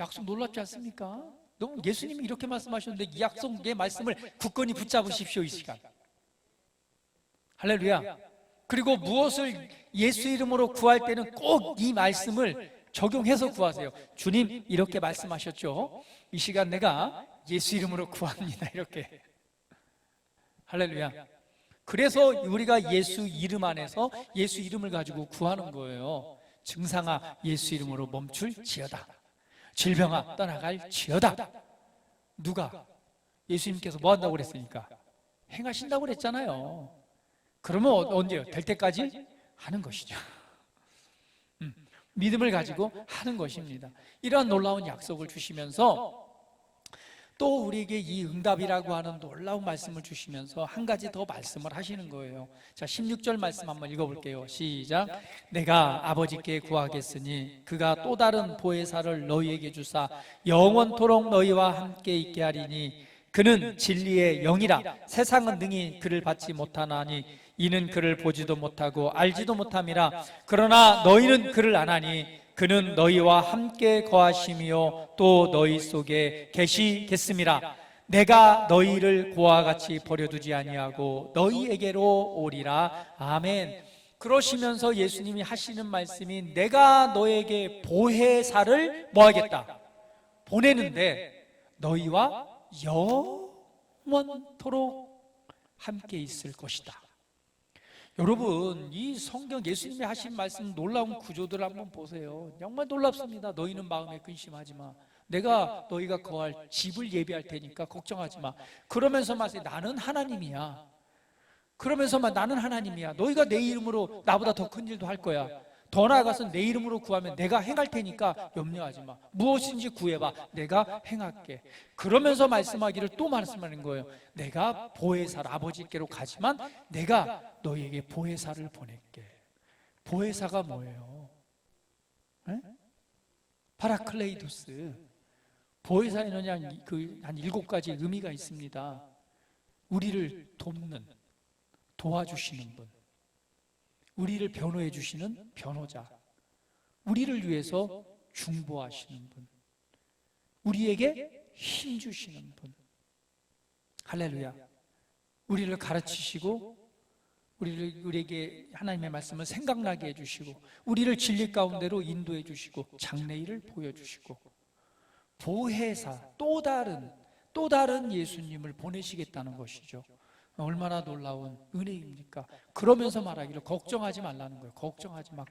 약속 놀랍지 않습니까? 너무 예수님이 이렇게 말씀하셨는데 이 약속의 말씀을 굳건히 붙잡으십시오. 이 시간. 할렐루야. 그리고 무엇을 예수 이름으로 구할 때는 꼭 이 말씀을 적용해서 구하세요. 주님 이렇게 말씀하셨죠. 이 시간 내가 예수 이름으로 구합니다. 이렇게. 할렐루야. 그래서 우리가 예수 이름 안에서 예수 이름을 가지고 구하는 거예요. 증상아 예수 이름으로 멈출지어다. 질병아 떠나갈지어다. 누가? 예수님께서 뭐 한다고 그랬으니까? 행하신다고 그랬잖아요. 그러면 언제요? 될 때까지 하는 것이죠. 믿음을 가지고 하는 것입니다. 이러한 놀라운 약속을 주시면서 또 우리에게 이 응답이라고 하는 놀라운 말씀을 주시면서 한 가지 더 말씀을 하시는 거예요. 자, 16절 말씀 한번 읽어볼게요. 시작. 내가 아버지께 구하겠으니 그가 또 다른 보혜사를 너희에게 주사 영원토록 너희와 함께 있게 하리니 그는 진리의 영이라. 세상은 능히 그를 받지 못하나니 이는 그를 보지도 못하고 알지도 못함이라. 그러나 너희는 그를 아나니 그는 너희와 함께 거하심이요 또 너희 속에 계시겠음이라. 내가 너희를 고와 같이 버려두지 아니하고 너희에게로 오리라. 아멘. 그러시면서 예수님이 하시는 말씀이 내가 너에게 보혜사를 뭐 하겠다? 보내는데 너희와 영원토록 함께 있을 것이다. 여러분, 이 성경 예수님이 하신 말씀 놀라운 구조들 한번 보세요. 정말 놀랍습니다. 너희는 마음에 근심하지 마. 내가 너희가 거할 집을 예비할 테니까 걱정하지 마. 그러면서 말해 나는 하나님이야. 그러면서 나는 하나님이야. 너희가 내 이름으로 나보다 더 큰 일도 할 거야. 더 나아가서 내 이름으로 구하면 내가 행할 테니까 염려하지 마. 무엇인지 구해봐. 내가 행할게. 그러면서 말씀하기를 또 말씀하는 거예요. 내가 보혜사를 아버지께로 가지만 내가 너희에게 보혜사를 보낼게. 보혜사가 뭐예요? 에? 파라클레이토스. 보혜사에는 한 7가지 의미가 있습니다. 우리를 돕는, 도와주시는 분, 우리를 변호해 주시는 변호자, 우리를 위해서 중보하시는 분, 우리에게 힘 주시는 분. 할렐루야. 우리를 가르치시고 우리에게 하나님의 말씀을 생각나게 해주시고 우리를 진리 가운데로 인도해 주시고 장래일을 보여주시고 보혜사, 또 다른 예수님을 보내시겠다는 것이죠. 얼마나 놀라운 은혜입니까? 그러면서 말하기를 걱정하지 말라는 거예요. 걱정하지 마.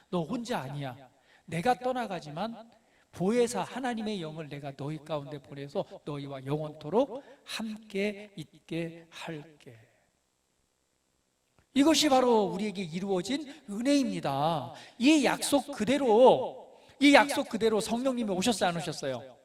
너 혼자 아니야. 내가 떠나가지만 보혜사 하나님의 영을 내가 너희 가운데 보내서 너희와 영원토록 함께 있게 할게. 이것이 바로 우리에게 이루어진 은혜입니다. 이 약속 그대로 성령님이 오셨어요, 안 오셨어요?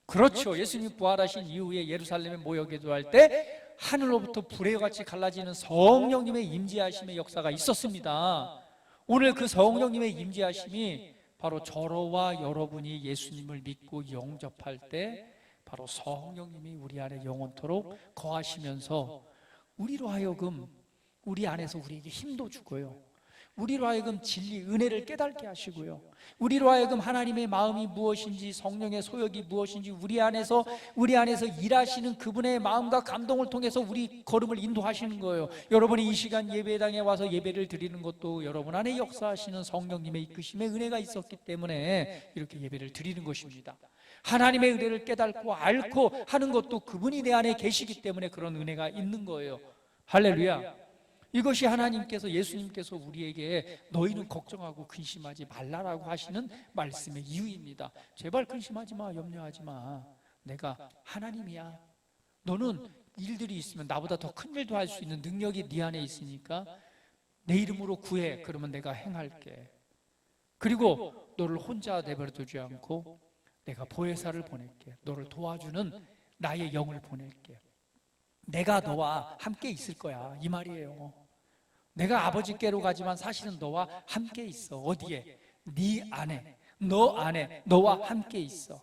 그렇죠. 예수님이 부활하신 이후에 예루살렘에 모여 기도할 때 하늘로부터 불의 같이 갈라지는 성령님의 임재하심의 역사가 있었습니다. 오늘 그 성령님의 임재하심이 바로 저와 여러분이 예수님을 믿고 영접할 때 바로 성령님이 우리 안에 영원토록 거하시면서 우리로 하여금 우리 안에서 우리에게 힘도 주고요, 우리로 하여금 진리, 은혜를 깨닫게 하시고요, 우리로 하여금 하나님의 마음이 무엇인지, 성령의 소욕이 무엇인지 우리 안에서 일하시는 그분의 마음과 감동을 통해서 우리 걸음을 인도하시는 거예요. 여러분이 이 시간 예배당에 와서 예배를 드리는 것도 여러분 안에 역사하시는 성령님의 이끄심의 은혜가 있었기 때문에 이렇게 예배를 드리는 것입니다. 하나님의 은혜를 깨닫고 앓고 하는 것도 그분이 내 안에 계시기 때문에 그런 은혜가 있는 거예요. 할렐루야. 이것이 하나님께서, 예수님께서 우리에게 너희는 걱정하고 근심하지 말라라고 하시는 말씀의 이유입니다. 제발 근심하지 마, 염려하지 마. 내가 하나님이야. 너는 일들이 있으면 나보다 더 큰 일도 할 수 있는 능력이 네 안에 있으니까 내 이름으로 구해. 그러면 내가 행할게. 그리고 너를 혼자 내버려두지 않고 내가 보혜사를 보낼게. 너를 도와주는 나의 영을 보낼게. 내가 너와 함께 있을 거야, 이 말이에요. 내가 아버지께로 가지만 사실은 너와 함께 있어. 어디에? 네 안에, 너 안에 너와 함께 있어.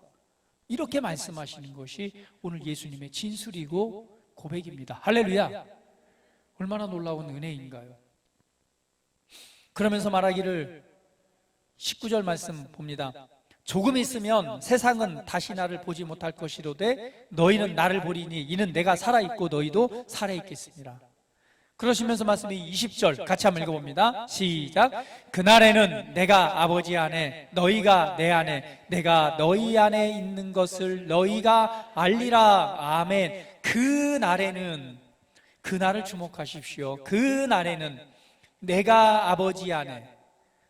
이렇게 말씀하시는 것이 오늘 예수님의 진술이고 고백입니다. 할렐루야. 얼마나 놀라운 은혜인가요? 그러면서 말하기를 19절 말씀 봅니다. 조금 있으면 세상은 다시 나를 보지 못할 것이로되 너희는 나를 보리니 이는 내가 살아있고 너희도 살아있겠습니다. 그러시면서 말씀이 20절 같이 한번 읽어봅니다. 시작. 그날에는 내가 아버지 안에 너희가 내 안에 내가 너희 안에 있는 것을 너희가 알리라. 아멘. 그날에는, 그날을 주목하십시오. 그날에는 내가 아버지 안에,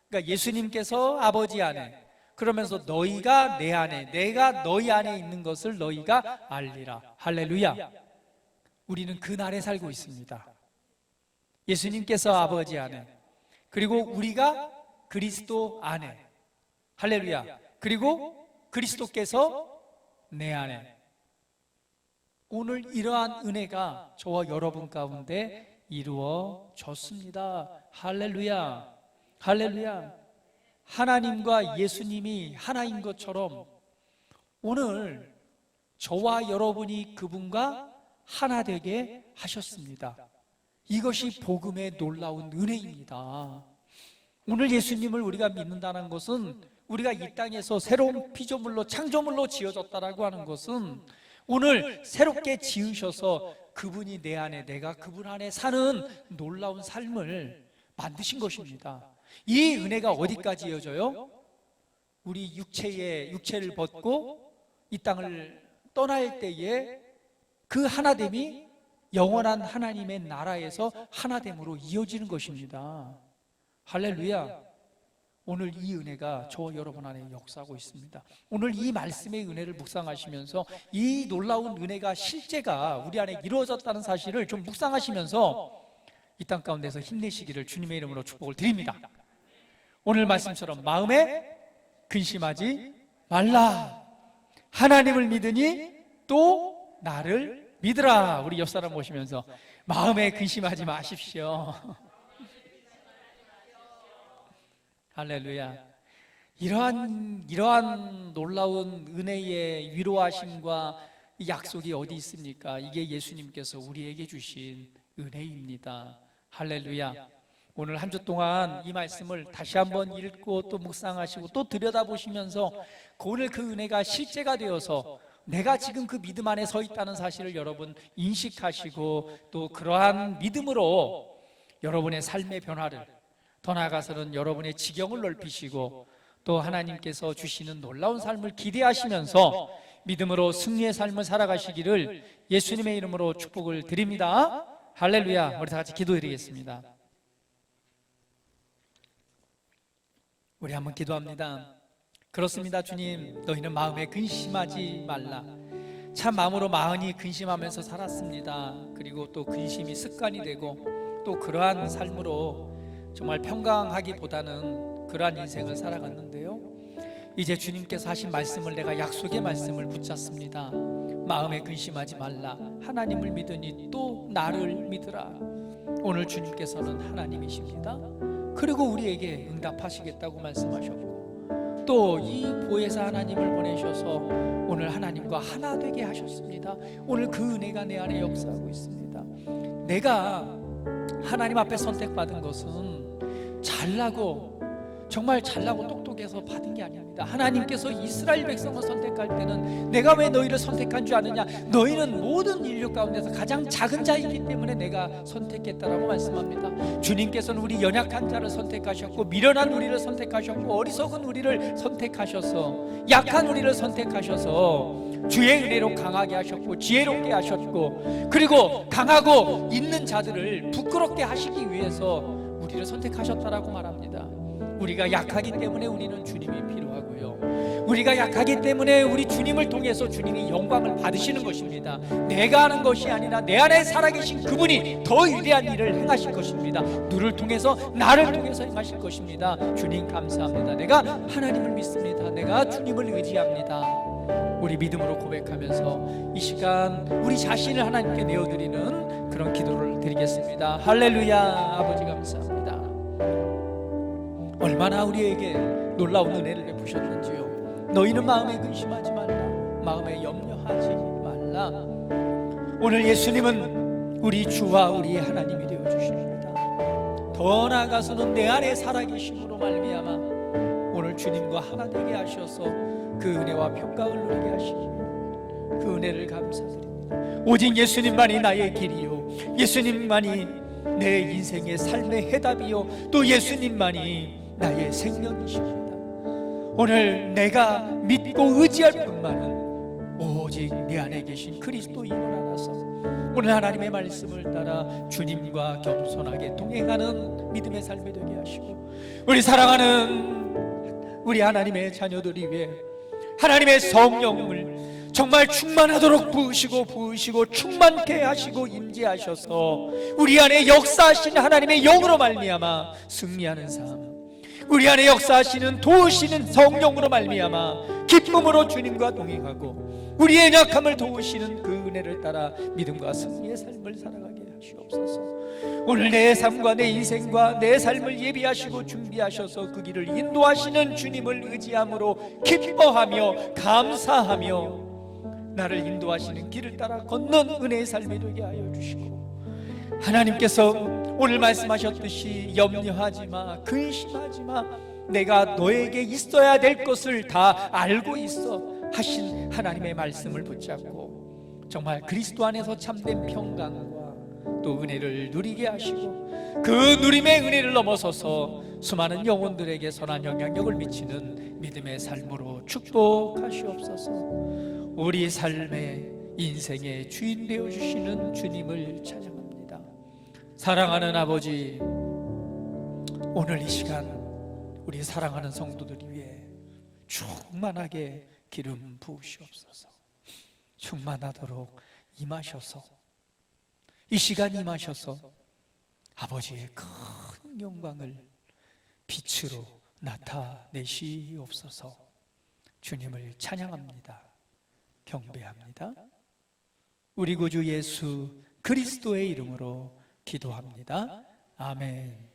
그러니까 예수님께서 아버지 안에, 그러면서 너희가 내 안에, 내가 너희 안에 있는 것을 너희가 알리라. 할렐루야. 우리는 그날에 살고 있습니다. 예수님께서 아버지 안에, 그리고 우리가 그리스도 안에. 할렐루야. 그리고 그리스도께서 내 안에. 오늘 이러한 은혜가 저와 여러분 가운데 이루어졌습니다. 할렐루야. 할렐루야. 하나님과 예수님이 하나인 것처럼 오늘 저와 여러분이 그분과 하나 되게 하셨습니다. 이것이 복음의 놀라운 은혜입니다. 오늘 예수님을 우리가 믿는다는 것은, 우리가 이 땅에서 새로운 피조물로, 창조물로 지어졌다라고 하는 것은 오늘 새롭게 지으셔서 그분이 내 안에, 내가 그분 안에 사는 놀라운 삶을 만드신 것입니다. 이 은혜가 어디까지 이어져요? 우리 육체를 벗고 이 땅을 떠날 때에 그 하나됨이 영원한 하나님의 나라에서 하나됨으로 이어지는 것입니다. 할렐루야. 오늘 이 은혜가 저와 여러분 안에 역사하고 있습니다. 오늘 이 말씀의 은혜를 묵상하시면서 이 놀라운 은혜가 실제가 우리 안에 이루어졌다는 사실을 좀 묵상하시면서 이 땅 가운데서 힘내시기를 주님의 이름으로 축복을 드립니다. 오늘 말씀처럼 마음에 근심하지 말라. 하나님을 믿으니 또 나를 믿으라. 우리 옆 사람 보시면서 마음에 근심하지 마십시오. 할렐루야. 이러한 놀라운 은혜의 위로하심과 약속이 어디 있습니까? 이게 예수님께서 우리에게 주신 은혜입니다. 할렐루야. 오늘 한 주 동안 이 말씀을 다시 한번 읽고 또 묵상하시고 또 들여다보시면서 오늘 그 은혜가 실제가 되어서 내가 지금 그 믿음 안에 서 있다는 사실을 여러분 인식하시고 또 그러한 믿음으로 여러분의 삶의 변화를, 더 나아가서는 여러분의 지경을 넓히시고 또 하나님께서 주시는 놀라운 삶을 기대하시면서 믿음으로 승리의 삶을 살아가시기를 예수님의 이름으로 축복을 드립니다. 할렐루야. 우리 다 같이 기도드리겠습니다. 우리 한번 기도합니다. 그렇습니다. 주님, 너희는 마음에 근심하지 말라. 참 마음으로 많이 근심하면서 살았습니다. 그리고 또 근심이 습관이 되고 또 그러한 삶으로 정말 평강하기보다는 그러한 인생을 살아갔는데요, 이제 주님께서 하신 말씀을 내가 약속의 말씀을 붙잡습니다. 마음에 근심하지 말라. 하나님을 믿으니 또 나를 믿으라. 오늘 주님께서는 하나님이십니다. 그리고 우리에게 응답하시겠다고 말씀하셨고 또 이 보혜사 하나님을 보내셔서 오늘 하나님과 하나 되게 하셨습니다. 오늘 그 은혜가 내 안에 역사하고 있습니다. 내가 하나님 앞에 선택받은 것은 잘나고 정말 잘나고 똑똑해서 받은 게 아닙니다. 하나님께서 이스라엘 백성을 선택할 때는 내가 왜 너희를 선택한 줄 아느냐, 너희는 모든 인류 가운데서 가장 작은 자이기 때문에 내가 선택했다라고 말씀합니다. 주님께서는 우리 연약한 자를 선택하셨고 미련한 우리를 선택하셨고 어리석은 우리를 선택하셔서 약한 우리를 선택하셔서 주의 은혜로 강하게 하셨고 지혜롭게 하셨고 그리고 강하고 있는 자들을 부끄럽게 하시기 위해서 우리를 선택하셨다라고 말합니다. 우리가 약하기 때문에 우리는 주님이 필요하고요, 우리가 약하기 때문에 우리 주님을 통해서 주님이 영광을 받으시는 것입니다. 내가 하는 것이 아니라 내 안에 살아계신 그분이 더 위대한 일을 행하실 것입니다. 너를 통해서 나를 통해서 행하실 것입니다. 주님 감사합니다. 내가 하나님을 믿습니다. 내가 주님을 의지합니다. 우리 믿음으로 고백하면서 이 시간 우리 자신을 하나님께 내어드리는 그런 기도를 드리겠습니다. 할렐루야. 아버지 감사합니다. 얼마나 우리에게 놀라운 은혜를 베푸셨는지요. 너희는 마음에 근심하지 말라. 마음에 염려하지 말라. 오늘 예수님은 우리 주와 우리의 하나님이 되어주십니다. 더 나아가서는 내 안에 살아계심으로 말미암아 오늘 주님과 하나 되게 하셔서 그 은혜와 평강을 누리게 하시기 그 은혜를 감사드립니다. 오직 예수님만이 나의 길이요, 예수님만이 내 인생의 삶의 해답이요, 또 예수님만이 나의 생명이십니다. 오늘 내가 믿고 의지할 뿐만은 오직 내 안에 계신 그리스도인을 알아서 오늘 하나님의 말씀을 따라 주님과 겸손하게 동행하는 믿음의 삶이 되게 하시고 우리 사랑하는 우리 하나님의 자녀들이 위해 하나님의 성령을 정말 충만하도록 부으시고 충만케 하시고 임재하셔서 우리 안에 역사하신 하나님의 영으로 말미암아 승리하는 삶, 우리 안에 역사하시는 도우시는 성령으로 말미암아 기쁨으로 주님과 동행하고 우리의 약함을 도우시는 그 은혜를 따라 믿음과 승리의 삶을 살아가게 하시옵소서. 오늘 내 삶과 내 인생과 내 삶을 예비하시고 준비하셔서 그 길을 인도하시는 주님을 의지함으로 기뻐하며 감사하며 나를 인도하시는 길을 따라 걷는 은혜의 삶이 되게 하여 주시고 하나님께서 오늘 말씀하셨듯이 염려하지 마, 근심하지 마, 내가 너에게 있어야 될 것을 다 알고 있어 하신 하나님의 말씀을 붙잡고 정말 그리스도 안에서 참된 평강과 또 은혜를 누리게 하시고 그 누림의 은혜를 넘어서서 수많은 영혼들에게 선한 영향력을 미치는 믿음의 삶으로 축복하시옵소서. 우리 삶의 인생의 주인 되어주시는 주님을 찬양합니다. 사랑하는 아버지, 오늘 이 시간 우리 사랑하는 성도들 위해 충만하게 기름 부으시옵소서. 충만하도록 임하셔서 이 시간 임하셔서 아버지의 큰 영광을 빛으로 나타내시옵소서. 주님을 찬양합니다. 경배합니다. 우리 구주 예수 그리스도의 이름으로 기도합니다. 아멘.